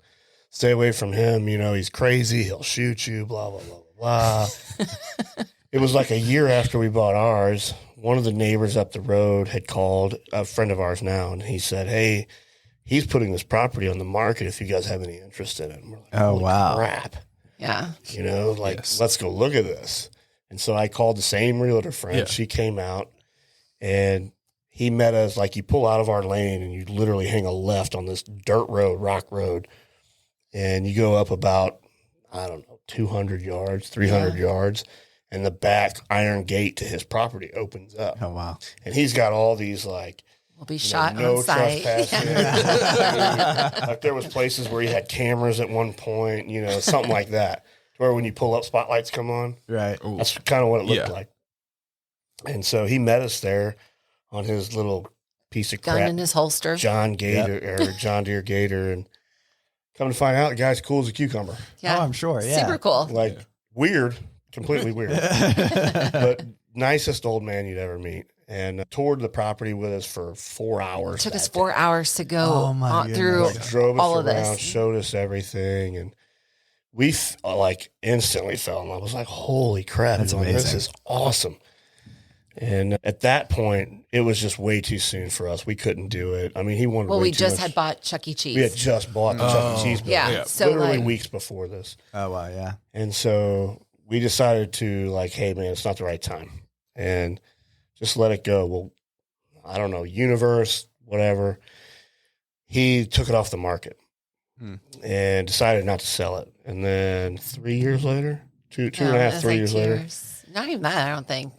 Stay away from him. He's crazy. He'll shoot you, blah, blah, blah, blah. It was like a year after we bought ours. One of the neighbors up the road had called, a friend of ours now, and he said, hey, he's putting this property on the market if you guys have any interest in it. And we're like, oh, wow. Crap. Yeah. Let's go look at this. And so I called the same realtor friend. Yeah. She came out, and he met us, like you pull out of our lane and you literally hang a left on this dirt road, rock road, and you go up about, 200 yards, 300 yards, and the back iron gate to his property opens up. Oh, wow. And he's got all these we'll be shot no on site. Like there was places where he had cameras at one point, something like that, where when you pull up, spotlights come on. Right. Ooh. That's kind of what it looked like. And so he met us there on his little piece of crap. Gun in his holster. John Deere Gator. And come to find out, the guy's cool as a cucumber. Yeah. Oh, I'm sure. Yeah. Super cool. Weird, completely weird. But nicest old man you'd ever meet. And toured the property with us for 4 hours. It took us 4 hours to go through drove us all of around, this. showed us everything. And we instantly fell in love. I was like, holy crap. That's amazing. This is awesome. And at that point, it was just way too soon for us. We couldn't do it. I mean, he wanted. Well, we too just much. had bought Chuck E. Cheese. We had just bought the Chuck E. Cheese building. Yeah. So literally weeks before this. Oh, wow. Yeah. And so we decided to hey, man, it's not the right time. And just let it go. Well, I don't know, universe, whatever. He took it off the market and decided not to sell it. And then 3 years later, two and a half, 3 years later. Not even that, I don't think.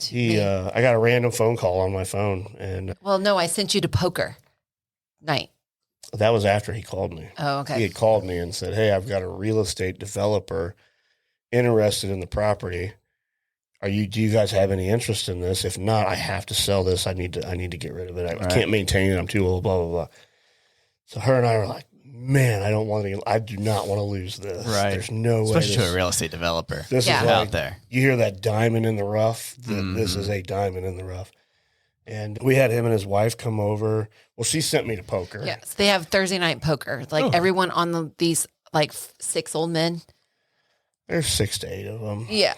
I got a random phone call on my phone, and well, no, I sent you to poker night. That was after he called me. Oh, okay. He had called me and said, "Hey, I've got a real estate developer interested in the property. Do you guys have any interest in this? If not, I have to sell this. I need to get rid of it. I can't maintain it. I'm too old. Blah blah blah." So her and I were like, "Man, I do not want to lose this. Right. There's no way." Especially to a real estate developer. This is out there. You hear that diamond in the rough? This is a diamond in the rough. And we had him and his wife come over. Well, she sent me to poker. Yes, they have Thursday night poker. Everyone on these 6 old men. There's 6 to 8 of them. Yeah.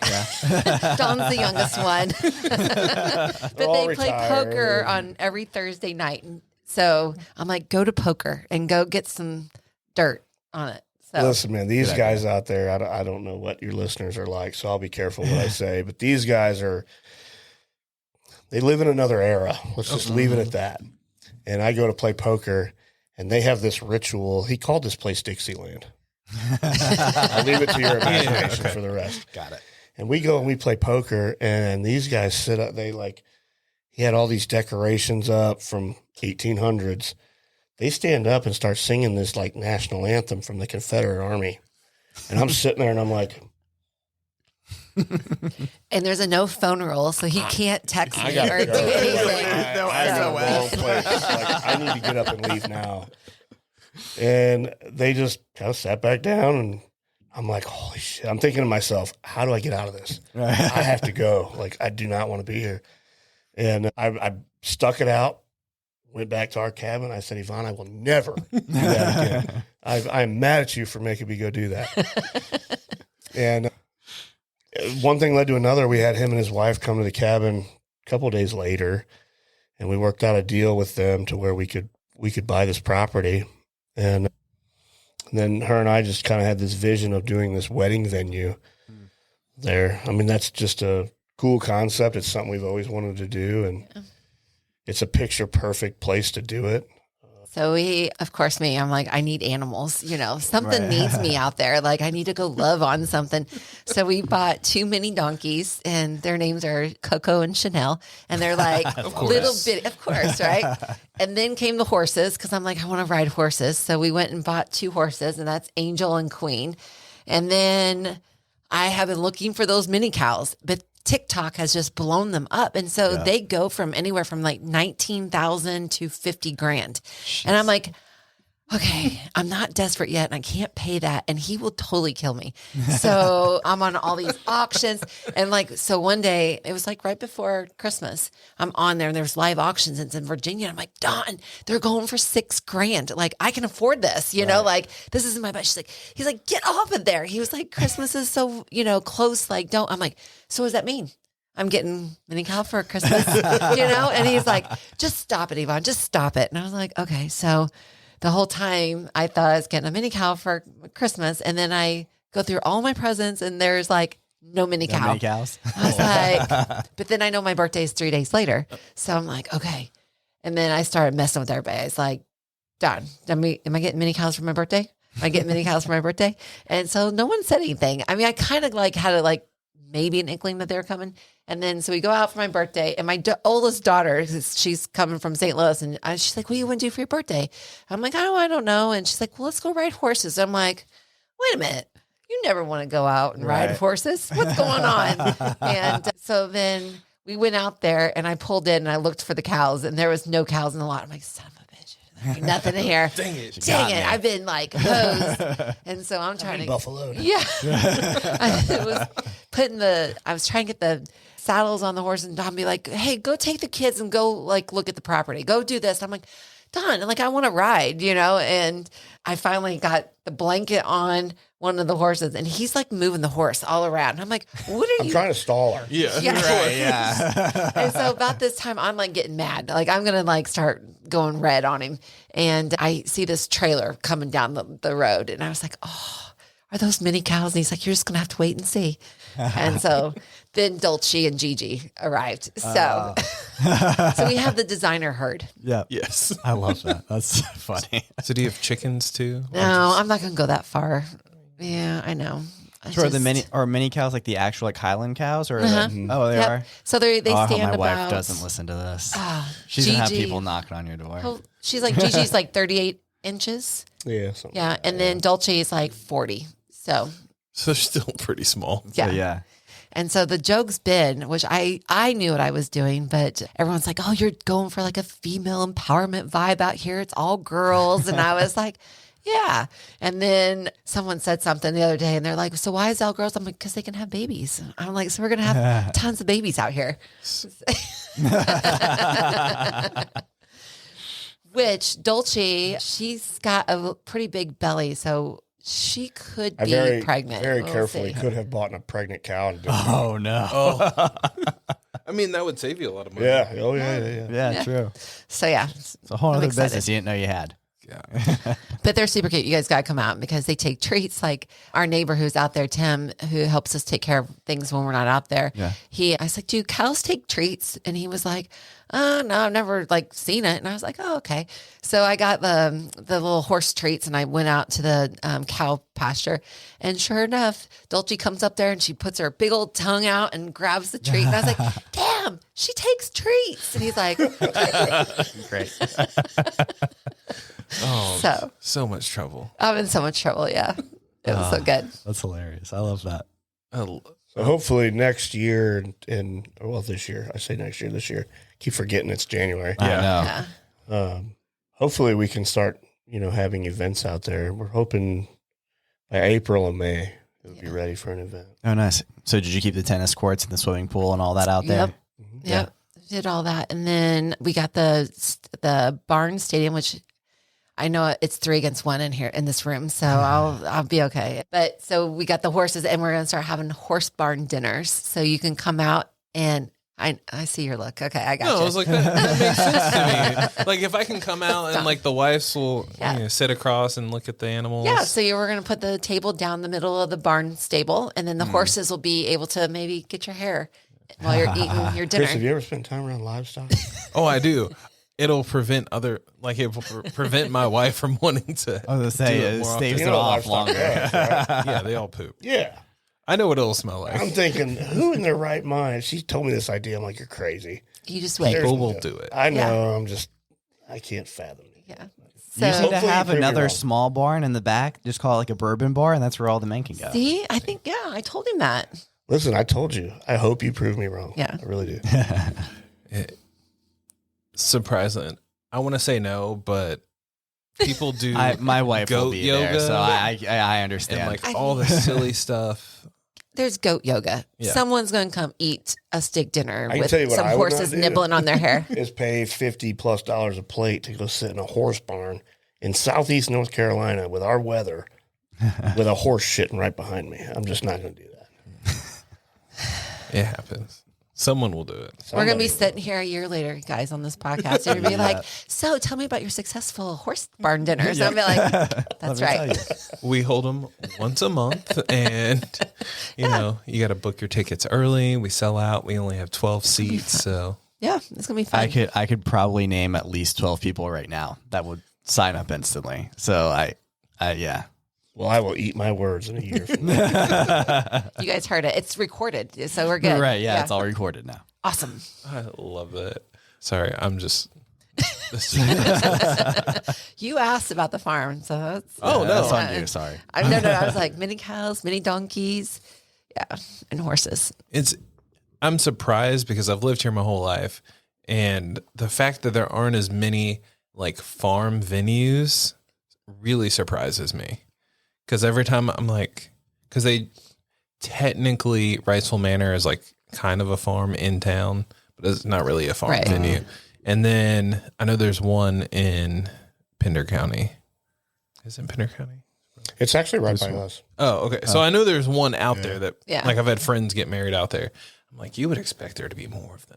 Don's the youngest one. But they play poker on every Thursday night. And so I'm like, go to poker and go get some dirt on it. So listen, man, these guys out there, I don't know what your listeners are like, so I'll be careful what I say. But these guys they live in another era. Let's just leave it at that. And I go to play poker, and they have this ritual. He called this place Dixieland. I'll leave it to your imagination for the rest. Got it. And we go and we play poker, and these guys sit up. he had all these decorations up from 1800s. They stand up and start singing this like national anthem from the Confederate Army. And I'm sitting there and I'm like, and there's a no phone rule, so he can't text me or do anything. I need to get up and leave now. And they just kind of sat back down, and I'm like, holy shit. I'm thinking to myself, how do I get out of this? I have to go. Like, I do not want to be here. And I stuck it out, went back to our cabin. I said, Evonne, I will never do that again. I'm mad at you for making me go do that. And one thing led to another. We had him and his wife come to the cabin a couple of days later, and we worked out a deal with them to where we could buy this property. And then her and I just kind of had this vision of doing this wedding venue there. I mean, that's just a cool concept. It's something we've always wanted to do, and it's a picture perfect place to do it. So I'm like, I need animals, something needs me out there. Like I need to go love on something. So we bought 2 mini donkeys, and their names are Coco and Chanel. And they're like little bit, of course, right? And then came the horses, because I'm like, I want to ride horses. So we went and bought 2 horses, and that's Angel and Queen. And then I have been looking for those mini cows, but TikTok has just blown them up. And so they go from anywhere from like 19,000 to 50 grand. Jeez. And I'm like, okay, I'm not desperate yet, and I can't pay that, and he will totally kill me. So I'm on all these auctions, and so one day, it was like right before Christmas, I'm on there, and there's live auctions, and it's in Virginia, and I'm like, Don, they're going for $6 grand. Like, I can afford this, like, this isn't my budget. He's like, get off of there. He was like, Christmas is so, close, like, don't. I'm like, so what does that mean? I'm getting mini cow for Christmas, and he's like, just stop it, Evonne, just stop it. And I was like, okay, so the whole time I thought I was getting a mini cow for Christmas, and then I go through all my presents, and there's like no mini cow. Mini cows. I was like, but then I know my birthday is 3 days later, so I'm like, okay. And then I started messing with everybody. It's like, Don, am I getting mini cows for my birthday? Am I getting mini cows for my birthday? And so no one said anything. I mean, I kind of had maybe an inkling that they were coming. And then, so we go out for my birthday, and my oldest daughter, she's coming from St. Louis, and she's like, what do you want to do for your birthday? I'm like, oh, I don't know. And she's like, well, let's go ride horses. I'm like, wait a minute. You never want to go out and ride horses. What's going on? And so then we went out there, and I pulled in, and I looked for the cows, and there was no cows in the lot. I'm like, son of a bitch. There ain't nothing in here. Dang it. I've been like hosed. And so I'm trying to. Buffalo. Yeah. I was trying to get the saddles on the horse, and Don be like, hey, go take the kids and go look at the property. Go do this. I'm like, Don, I want to ride, and I finally got the blanket on one of the horses, and he's moving the horse all around. And I'm like, what are you? I'm trying to stall her. Yeah. Right, yeah. And so about this time, I'm getting mad. I'm going to start going red on him. And I see this trailer coming down the road, and I was like, oh, are those mini cows? And he's like, you're just going to have to wait and see. And so then Dolce and Gigi arrived. So, so we have the designer herd. Yeah. Yes. I love that. That's funny. So do you have chickens too? No, I'm not going to go that far. Yeah, I know. So are the mini cows like the actual Highland cows, or oh, they are? So they I stand hope my about. wife doesn't listen to this. She's Gigi, gonna have people knocking on your door. Oh, she's Gigi's 38 inches. Yeah. Yeah, and then Dolce is 40. So they're still pretty small. yeah. So, yeah. And so the joke's been, which I knew what I was doing, but everyone's like, oh, you're going for a female empowerment vibe out here. It's all girls. And I was like, yeah. And then someone said something the other day, and they're like, so why is it all girls? I'm like, because they can have babies. I'm like, so we're going to have tons of babies out here. Which Dolce, she's got a pretty big belly, so she could be pregnant. Very carefully could have bought a pregnant cow. And Oh, no. Oh. I mean, that would save you a lot of money. yeah. Oh, yeah. Yeah, true. So, yeah. It's a whole other business you didn't know you had. God. But they're super cute. You guys got to come out because they take treats. Like our neighbor who's out there, Tim, who helps us take care of things when we're not out there. Yeah. I was like, do cows take treats? And he was like, oh, no, I've never like seen it. And I was like, oh, okay. So I got the little horse treats and I went out to the cow pasture. And sure enough, Dulce comes up there and she puts her big old tongue out and grabs the treat. And I was like, damn, she takes treats. And he's like, Great. Oh, so much trouble. I'm in so much trouble. Yeah. It was so good. That's hilarious. I love that. So hopefully next year this year, I say next year, this year, keep forgetting it's January. I know. Yeah. Hopefully we can start, having events out there. We're hoping by April and May, it'll be ready for an event. Oh, nice. So did you keep the tennis courts and the swimming pool and all that out there? Yep. Did all that. And then we got the barn stadium, which I know it's 3 against 1 in here in this room, so I'll be okay. But so we got the horses, and we're gonna start having horse barn dinners. So you can come out, and I see your look. Okay, I got you. No, I was like, that makes sense to me. Like if I can come out and like the wives will sit across and look at the animals. Yeah, so we're gonna put the table down the middle of the barn stable, and then the horses will be able to maybe get your hair while you're eating your dinner. Chris, have you ever spent time around livestock? Oh, I do. It'll prevent prevent my wife from wanting to. I was gonna say it staves it off longer. Yeah, they all poop. Yeah. I know what it'll smell like. I'm thinking, who in their right mind? She told me this idea. I'm like, you're crazy. You just wait. People will do it. I know. I can't fathom it. Yeah. You need to Hopefully have you prove me another wrong. small barn in the back. Just call it like a bourbon bar, and that's where all the men can go. See, I think I told him that. Listen, I told you. I hope you prove me wrong. Yeah. I really do. Surprising. I want to say no, but people do. My wife will goat be yoga there, so I understand. and like all the silly stuff. There's goat yoga. Yeah. Someone's going to come eat a steak dinner I can with tell you what some I would horses not do. nibbling on their hair. Is pay $50+ a plate to go sit in a horse barn in Southeast North Carolina with our weather, with a horse shitting right behind me. I'm just not going to do that. It happens. Someone will do it. We're going to be Somebody sitting here a year later, guys, on this podcast. And you're going to be like, so tell me about your successful horse barn dinners. And I'll be like, that's right. We hold them once a month, and you know you got to book your tickets early. We sell out. We only have 12 seats, so Yeah, it's going to be fun. I could probably name at least 12 people right now that would sign up instantly. So yeah. Well, I will eat my words in a year from now. You guys heard it. It's recorded, so we're good. Right, yeah, it's all recorded now. Awesome. I love that. Sorry, I'm just. You asked about the farm, so that's... Oh, no. That's on you, sorry. I was like, mini cows, mini donkeys, yeah, and horses. I'm surprised because I've lived here my whole life, and the fact that there aren't as many like farm venues really surprises me. Because every time I'm like, because they technically Wrightsville Manor is like kind of a farm in town, but it's not really a farm Right. venue. And then I know there's one in Pender County. Is it Pender County? It's actually right by us. Oh, okay. So I know there's one out there that, Yeah. like, I've had friends get married out there. I'm like, you would expect there to be more of them.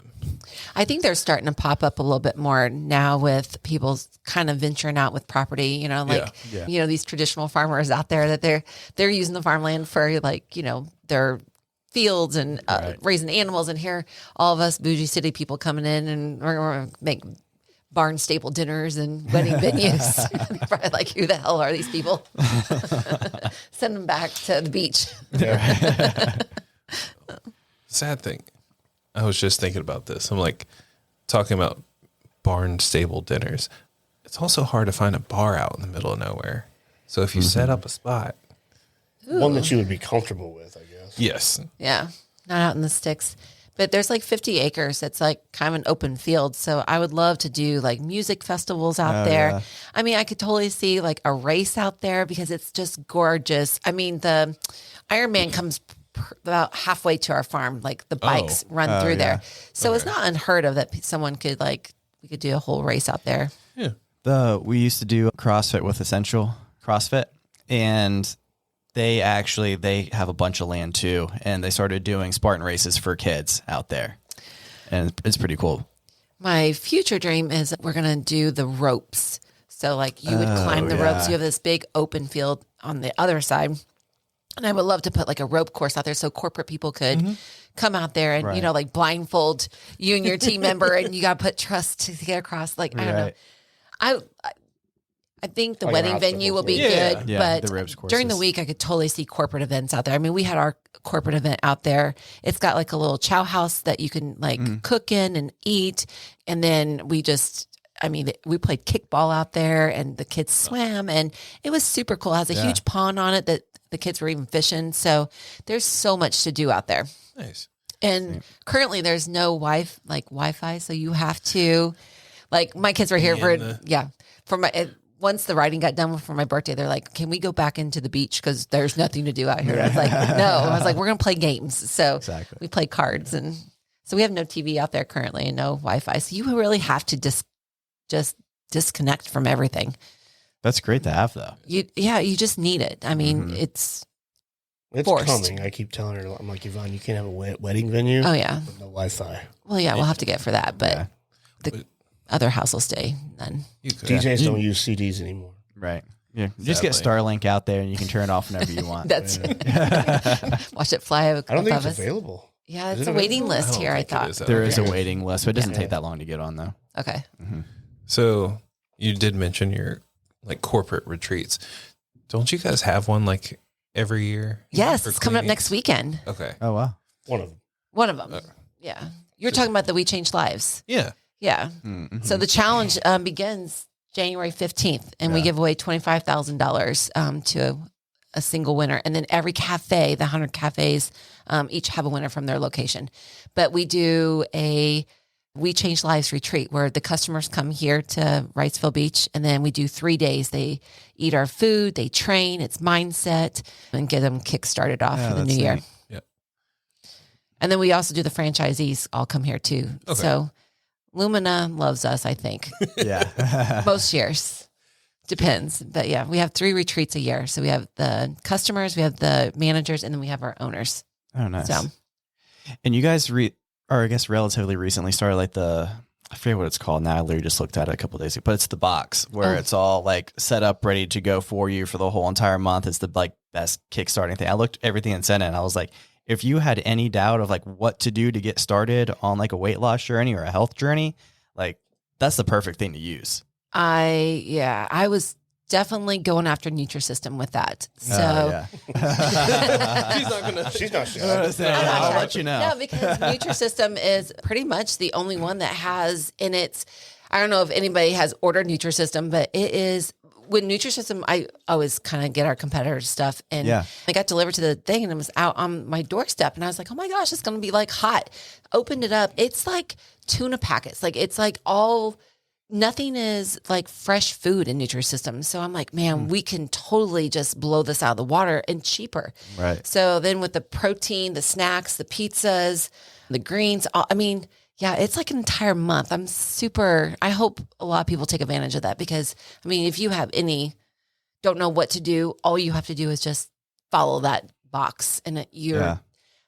I think they're starting to pop up a little bit more now with people kind of venturing out with property, you know, like, Yeah. you know, these traditional farmers out there that they're using the farmland for like, you know, their fields and raising animals. And here, all of us bougie city people coming in and we're going to make barn staple dinners and wedding venues. Probably like, who the hell are these people? Send them back to the beach. Sad thing. I was just thinking about this. I'm like talking about barn stable dinners. It's also hard to find a bar out in the middle of nowhere. So if you set up a spot. One that you would be comfortable with, I guess. Yes. Yeah, not out in the sticks. But there's like 50 acres. It's like kind of an open field. So I would love to do like music festivals out there. yeah. I mean, I could totally see like a race out there because it's just gorgeous. I mean, the Ironman comes about halfway to our farm. Like the bikes run through there. So it's not unheard of that someone could we could do a whole race out there. Yeah. We used to do CrossFit with Essential CrossFit, and they have a bunch of land too, and they started doing Spartan races for kids out there, and it's pretty cool. My future dream is we're going to do the ropes. So like you would climb the ropes. You have this big open field on the other side. And I would love to put like a rope course out there so corporate people could come out there and, you know, like blindfold you and your team member and you got to put trust to get across. Like, I don't know. I think the wedding venue will be good, but during the week I could totally see corporate events out there. I mean, we had our corporate event out there. It's got like a little chow house that you can like cook in and eat. And then we played kickball out there and the kids swam and it was super cool. It has a huge pond on it that the kids were even fishing. So there's so much to do out there. Nice. And currently there's no Wi-Fi. So you have to, like my kids were here for my, once the riding got done for my birthday, they're like, can we go back into the beach? Because there's nothing to do out here. I was like, no. I was like, we're going to play games. So we play cards. And so we have no TV out there currently and no Wi-Fi. So you really have to just disconnect from everything. That's great to have, though. You just need it. I mean, it's forced. Coming. I keep telling her, I'm like, Evonne, you can't have a wedding venue. Oh, yeah. With no Wi-Fi. Well, yeah, we'll have to get for that. But the other house will stay then. DJs don't use CDs anymore. Right. Yeah. Just get Starlink out there and you can turn it off whenever you want. That's watch it fly above us. I don't think it's available. Yeah, it's a waiting list here, I thought. There is a waiting list, but it doesn't take that long to get on, though. Okay. So you did mention your like corporate retreats. Don't you guys have one like every year? Yes, it's coming up next weekend. Okay. Oh, wow. One of them. Yeah. You're talking about the We Change Lives. Yeah. Yeah. Mm-hmm. So the challenge begins January 15th, and we give away $25,000 to a single winner. And then every cafe, the 100 cafes, each have a winner from their location. But we do a We Change Lives retreat where the customers come here to Wrightsville Beach, and then we do 3 days. They eat our food, they train, it's mindset, and get them kick-started off for the new year. Yep. And then we also do the franchisees all come here too. Okay. So Lumina loves us, I think. Yeah. Most years. Depends. But yeah, we have 3 retreats a year. So we have the customers, we have the managers, and then we have our owners. Oh, nice. So, and you guys I guess relatively recently started like I forget what it's called now. I literally just looked at it a couple of days ago, but it's the box where it's all like set up, ready to go for you for the whole entire month. It's the like best kickstarting thing. I looked everything and sent it and I was like, if you had any doubt of like what to do to get started on like a weight loss journey or a health journey, like that's the perfect thing to use. I was definitely going after Nutrisystem with that. So she's not sure. I'll let you know. No, because Nutrisystem is pretty much the only one that has in its, I don't know if anybody has ordered Nutrisystem, but it is with Nutrisystem, I always kind of get our competitors stuff. And I got delivered to the thing and it was out on my doorstep. And I was like, oh my gosh, it's going to be like hot. Opened it up. It's like tuna packets. Like it's like nothing is like fresh food in Nutrisystem. So I'm like, man, we can totally just blow this out of the water and cheaper. Right. So then with the protein, the snacks, the pizzas, the greens, it's like an entire month. I hope a lot of people take advantage of that because, I mean, if you don't know what to do, all you have to do is just follow that box and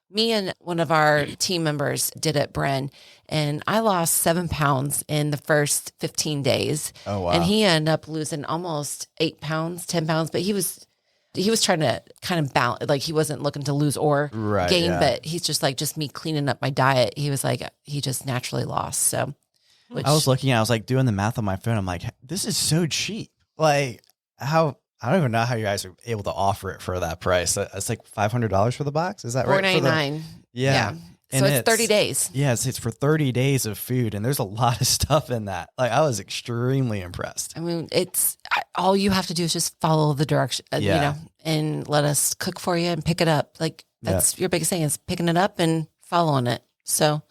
me and one of our team members did it, Bren, and I lost 7 pounds in the first 15 days. Oh, wow. And he ended up losing almost 8 pounds, 10 pounds, but he was trying to kind of balance, like he wasn't looking to lose or gain, but he's just me cleaning up my diet. He was like, he just naturally lost. So I was like doing the math on my phone. I'm like, this is so cheap. Like I don't even know how you guys are able to offer it for that price. It's like $500 for the box. Is that right? $4.99. Yeah. So it's 30 days. Yes, it's for 30 days of food, and there's a lot of stuff in that. Like I was extremely impressed. I mean, it's all you have to do is just follow the direction, and let us cook for you and pick it up. Like that's your biggest thing is picking it up and following it. So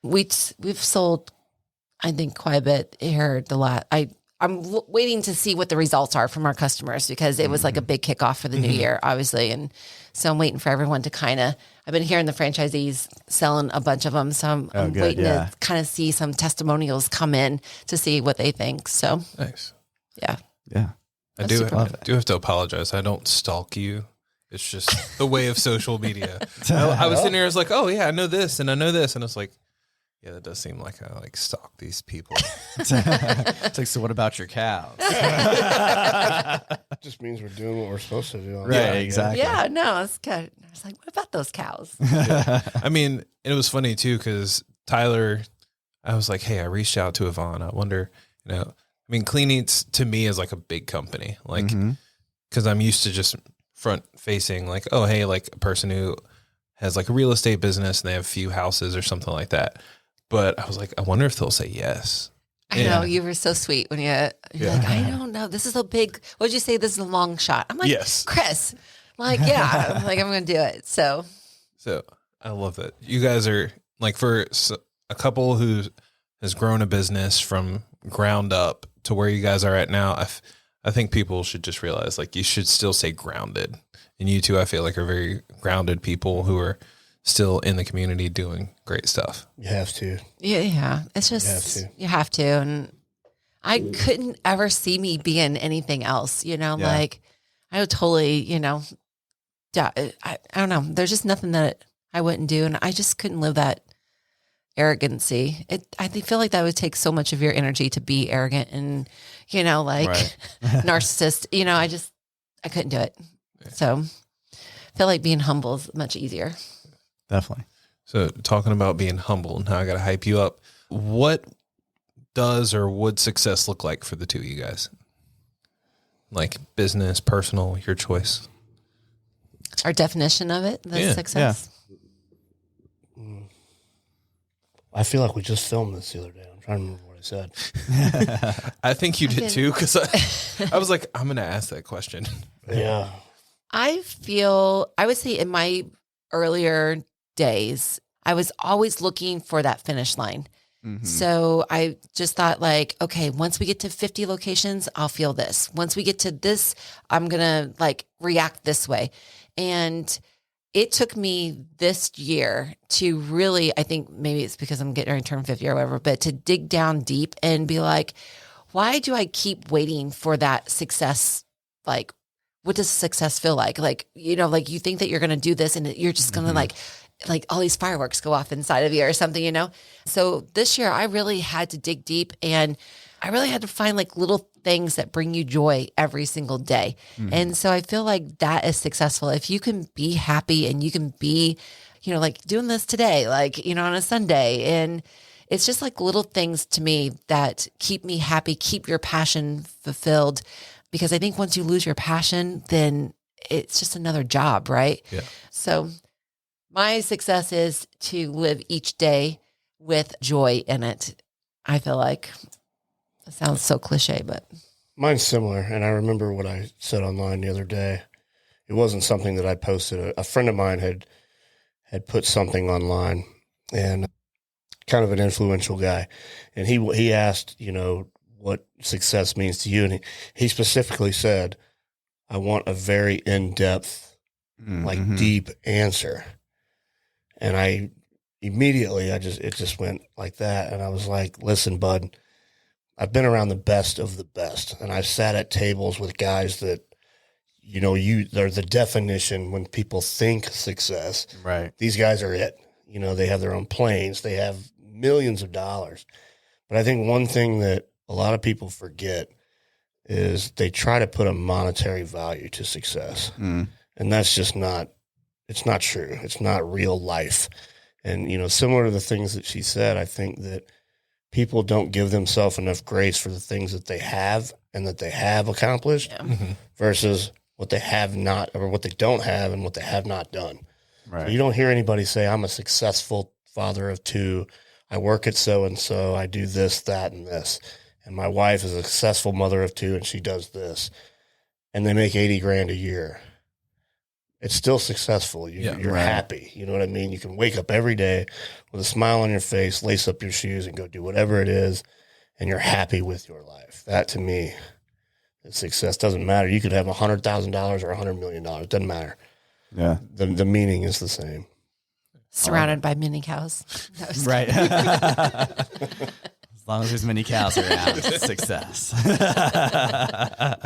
we've sold, I think, quite a bit here. I'm waiting to see what the results are from our customers because it was like a big kickoff for the new year, obviously. And so I'm waiting for everyone to I've been hearing the franchisees selling a bunch of them. So I'm waiting to kind of see some testimonials come in to see what they think. So nice. Yeah. I do have to apologize. I don't stalk you. It's just the way of social media. I was sitting here, I was like, oh yeah, I know this and I know this. And it's like, Yeah, that does seem like I like stalk these people. It's like, so what about your cows? Just means we're doing what we're supposed to do. Right, exactly. Yeah, no, it's good. I was like, what about those cows? I mean, it was funny too because Tyler, I was like, hey, I reached out to Evonne. I wonder, I mean, Clean Eatz to me is like a big company, like because I'm used to just front facing, like, oh, hey, like a person who has like a real estate business and they have a few houses or something like that. But I was like, I wonder if they'll say yes. I know, you were so sweet when you're like, I don't know. This is a big, what did you say? This is a long shot. I'm like, Yes. Chris, like, yeah, I'm like, I'm going to do it. So I love that. You guys are like, for a couple who has grown a business from ground up to where you guys are at now, I think people should just realize, like, you should still stay grounded. And you two, I feel like, are very grounded people who are still in the community doing great stuff. You have to. Yeah. It's just, you have to. And I couldn't ever see me being anything else, like I would totally, I don't know. There's just nothing that I wouldn't do. And I just couldn't live that arrogancy. I feel like that would take so much of your energy to be arrogant and, narcissist, I couldn't do it. So I feel like being humble is much easier. Definitely. So talking about being humble, now I got to hype you up. What does or would success look like for the two of you guys? Like business, personal, your choice. Our definition of it, the success. Yeah. I feel like we just filmed this the other day. I'm trying to remember what I said. I think you did too, because I was like, I'm going to ask that question. Yeah. I would say in my earlier days, I was always looking for that finish line. Mm-hmm. So I just thought like, okay, once we get to 50 locations, I'll feel this. Once we get to this, I'm going to like react this way. And it took me this year to really, I think maybe it's because I'm getting ready to turn 50 or whatever, but to dig down deep and be like, why do I keep waiting for that success? Like, what does success feel like? Like, like you think that you're going to do this and you're just going to like all these fireworks go off inside of you or something, So this year I really had to dig deep and I really had to find like little things that bring you joy every single day. Mm-hmm. And so I feel like that is successful. If you can be happy and you can be, like doing this today, like, on a Sunday. And it's just like little things to me that keep me happy, keep your passion fulfilled. Because I think once you lose your passion, then it's just another job, right? Yeah. So my success is to live each day with joy in it. I feel like it sounds so cliche, but mine's similar. And I remember what I said online the other day. It wasn't something that I posted. A friend of mine had put something online, and kind of an influential guy. And he asked, what success means to you. And he specifically said, I want a very in-depth, deep answer. And I immediately, it just went like that. And I was like, listen, bud, I've been around the best of the best. And I've sat at tables with guys that, they're the definition when people think success. Right. These guys are it. They have their own planes. They have millions of dollars. But I think one thing that a lot of people forget is they try to put a monetary value to success. Mm. And that's just it's not true. It's not real life. And, similar to the things that she said, I think that people don't give themselves enough grace for the things that they have and that they have accomplished versus what they have not, or what they don't have and what they have not done. Right. So you don't hear anybody say, I'm a successful father of two. I work at so-and-so. I do this, that, and this. And my wife is a successful mother of two, and she does this. And they make $80,000 a year. It's still successful. You're happy. You know what I mean? You can wake up every day with a smile on your face, lace up your shoes, and go do whatever it is, and you're happy with your life. That, to me, is success. Doesn't matter. You could have $100,000 or $100 million. It doesn't matter. Yeah. The meaning is the same. Surrounded by mini cows. Right. As long as there's many cows around, it's success. I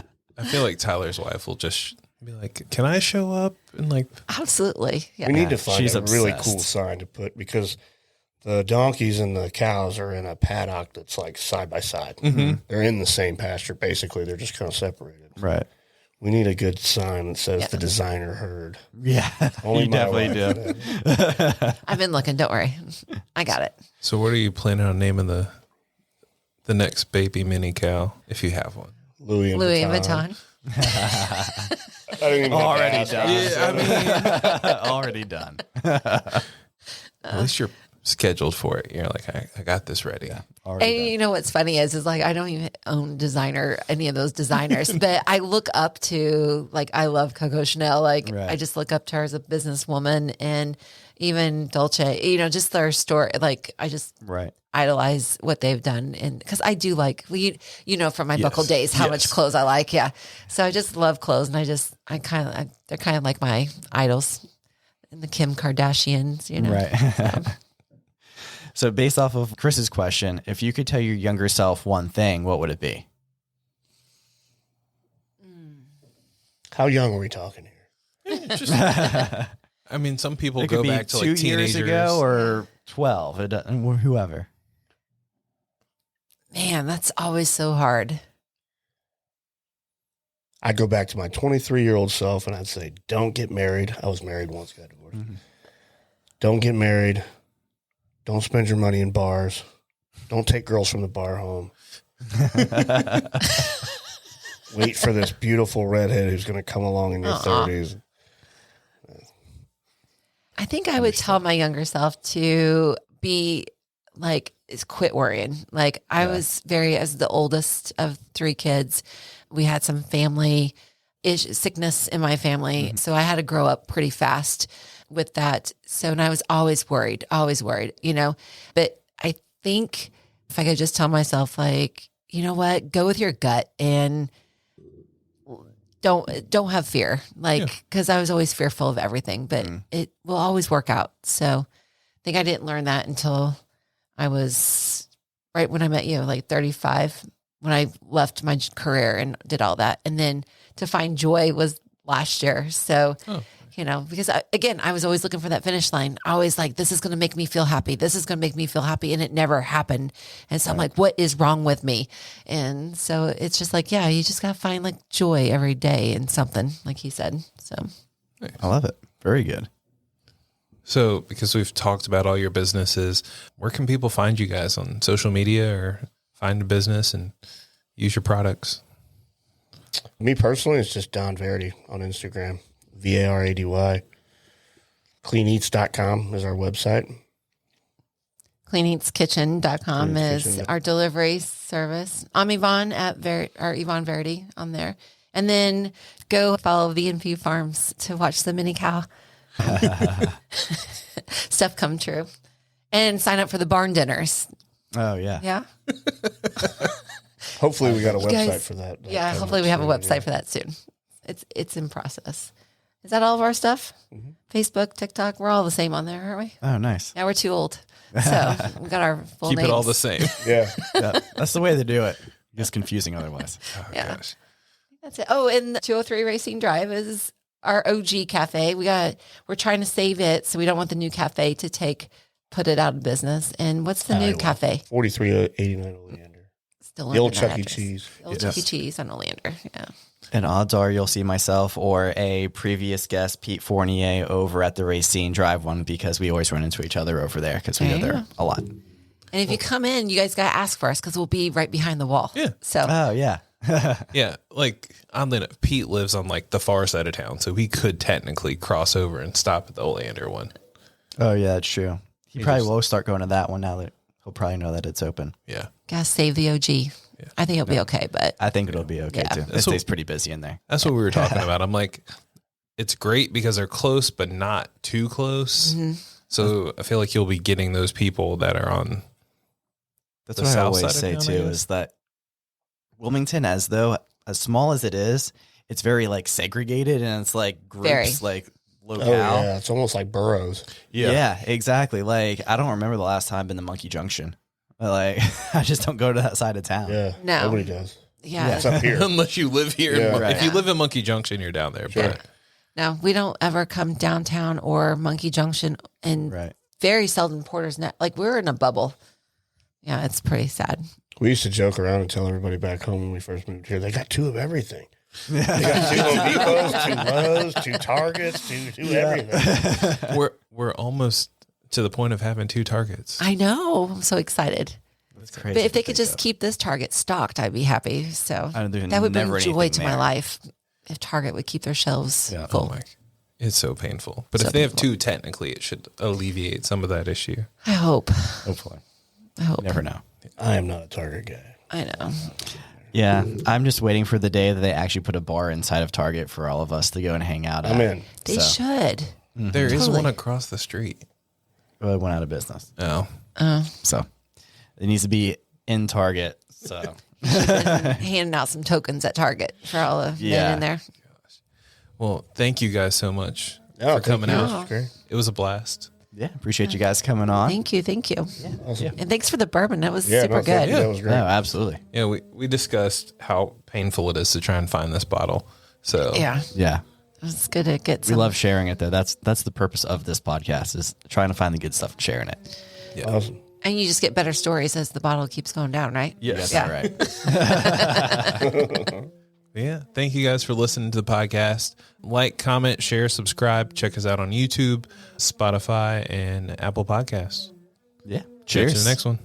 feel like Tyler's wife will just be like, can I show up? And like, absolutely. Yeah. We need to find a really cool sign to put, because The donkeys and the cows are in a paddock that's like side by side. They're in the same pasture. Basically, they're just kind of separated. Right. We need a good sign that says the designer herd. Yeah. Only you my definitely wife do. I've been looking. Don't worry. I got it. So what are you planning on naming the next baby mini cow, if you have one? Louis and Vuitton. I didn't even Already have to done. ask. Yeah, I mean, Already done. at least you're scheduled for it. You're like, I got this ready. Yeah. And Already done. you know what's funny is like I don't even own any of those designers, but I look up to like I love Coco Chanel. Like Right. I just look up to her as a businesswoman, and even Dolce. You know, just their story. Like I just Right. idolize what they've done, and because I do like you know from my buckle days how much Yes. clothes I like. Yeah, so I just love clothes, and they're kind of like my idols, and the Kim Kardashians. You know, Right. So based off of Chris's question, if you could tell your younger self one thing, what would it be? How young are we talking here? I mean, some people It could go be back to 2 like teenagers. years ago or 12, it doesn't, whoever. man, that's always so hard. I'd go back to my 23-year-old self and I'd say, don't get married. I was married once, got divorced. Don't get married. Don't spend your money in bars. Don't take girls from the bar home. Wait for this beautiful redhead who's going to come along in your 30s. I think I would tell my younger self to be like, is quit worrying. Like I was as the oldest of 3 kids, we had some family sickness in my family. So I had to grow up pretty fast with that. So, and I was always worried, you know, but I think if I could just tell myself like, you know what, go with your gut and don't have fear. Like, cause I was always fearful of everything, but it will always work out. So I think I didn't learn that until I was right when I met you, like 35, when I left my career and did all that. And then to find joy was last year. So, you know, because I was always looking for that finish line. I always like, this is going to make me feel happy. This is going to make me feel happy. And it never happened. And so I'm like, what is wrong with me? And so it's just like, yeah, you just got to find like joy every day in something, like he said. So I love it. Very good. So, because we've talked about all your businesses, where can people find you guys on social media or find a business and use your products? Me personally, it's just Don Varady on Instagram. Varady. CleanEatz.com is our website. CleanEatzKitchen.com is Kitchen. our delivery service. I'm Evonne Evonne Varady on there. And then go follow V&P Farms to watch the mini cow stuff come true. And sign up for the barn dinners. Oh, yeah. Yeah. Hopefully we got a website guys- for that. Yeah. Hopefully we have a website for that soon. It's in process. Is that all of our stuff? Facebook, TikTok, we're all the same on there, aren't we? Oh, nice. Yeah, we're too old. So we got our full Keep names. it all the same. Yeah. Yeah, that's the way to do it. It's confusing otherwise. Oh, Yeah. gosh. That's it. Oh, and the 203 Racing Drive is our OG cafe. We're trying to save it, so we don't want the new cafe to put it out of business. And what's the new cafe? 4389 Oleander. Still The old under that Chuck E. address. Cheese. The old Chuck E. Cheese on Oleander. Yeah. And odds are you'll see myself or a previous guest, Pete Fournier, over at the Racine Drive one because we always run into each other over there because we There go you there a lot. And if you come in, you guys got to ask for us because we'll be right behind the wall. Yeah. So Oh, yeah. Yeah, like oddly enough, Pete lives on like the far side of town, so he could technically cross over and stop at the Oleander one. Oh, yeah, that's true. He probably will start going to that one now that he'll probably know that it's open. Yeah, gotta save the OG. I think it'll be okay, but I think it'll be okay, Yeah. too. It That's what- stays pretty busy in there. that's what we were talking about. I'm like, it's great because they're close, but not too close. So I feel like you'll be getting those people that are on. That's The what I south always side say, of town, too, I guess? is that Wilmington, as small as it is, it's very, like, segregated and it's, like, groups, Very. like, locale. Oh, yeah. It's almost like boroughs. Yeah, exactly. Like, I don't remember the last time I've been to Monkey Junction. Like, I just don't go to that side of town. Yeah. No. Nobody does. yeah. It's up here. Unless you live here. Yeah. Right. If you live in Monkey Junction, you're down there. Sure. But No, we don't ever come downtown or Monkey Junction and Right. very seldom porters. Like we're in a bubble. Yeah, it's pretty sad. We used to joke around and tell everybody back home when we first moved here, they got 2 of everything. They got 2 Home Depots, 2 Lowe's, 2 Targets, 2 everything. We're almost to the point of having 2 Targets. I know. I'm so excited. That's crazy. But if they could just keep this Target stocked, I'd be happy. So that would bring joy to my life if Target would keep their shelves full. Oh my, it's so painful. But if they have 2, technically, it should alleviate some of that issue. I hope. Hopefully. I hope. You never know. I am not a Target guy. I know. Yeah, I'm just waiting for the day that they actually put a bar inside of Target for all of us to go and hang out at. I'm in. They should. There is one across the street. Well, it went out of business. Oh. So it needs to be in Target. So Handing out some tokens at Target for all the men in there. Well, thank you guys so much Oh, for coming thank you. out. This was great. It was a blast. yeah, appreciate you guys coming on. Thank you. Awesome. And thanks for the bourbon. That was Yeah, super no, thank good. you. That was great. No, absolutely. Yeah, we discussed how painful it is to try and find this bottle. So Yeah. Yeah. It's good to get We some. love sharing it though. That's the purpose of this podcast is trying to find the good stuff and sharing it. yeah. Awesome. And you just get better stories as the bottle keeps going down, right? Yes. Yeah. Right. Yeah. Thank you guys for listening to the podcast. Like, comment, share, subscribe. Check us out on YouTube, Spotify, and Apple Podcasts. Yeah. Cheers. Cheers. To the next one.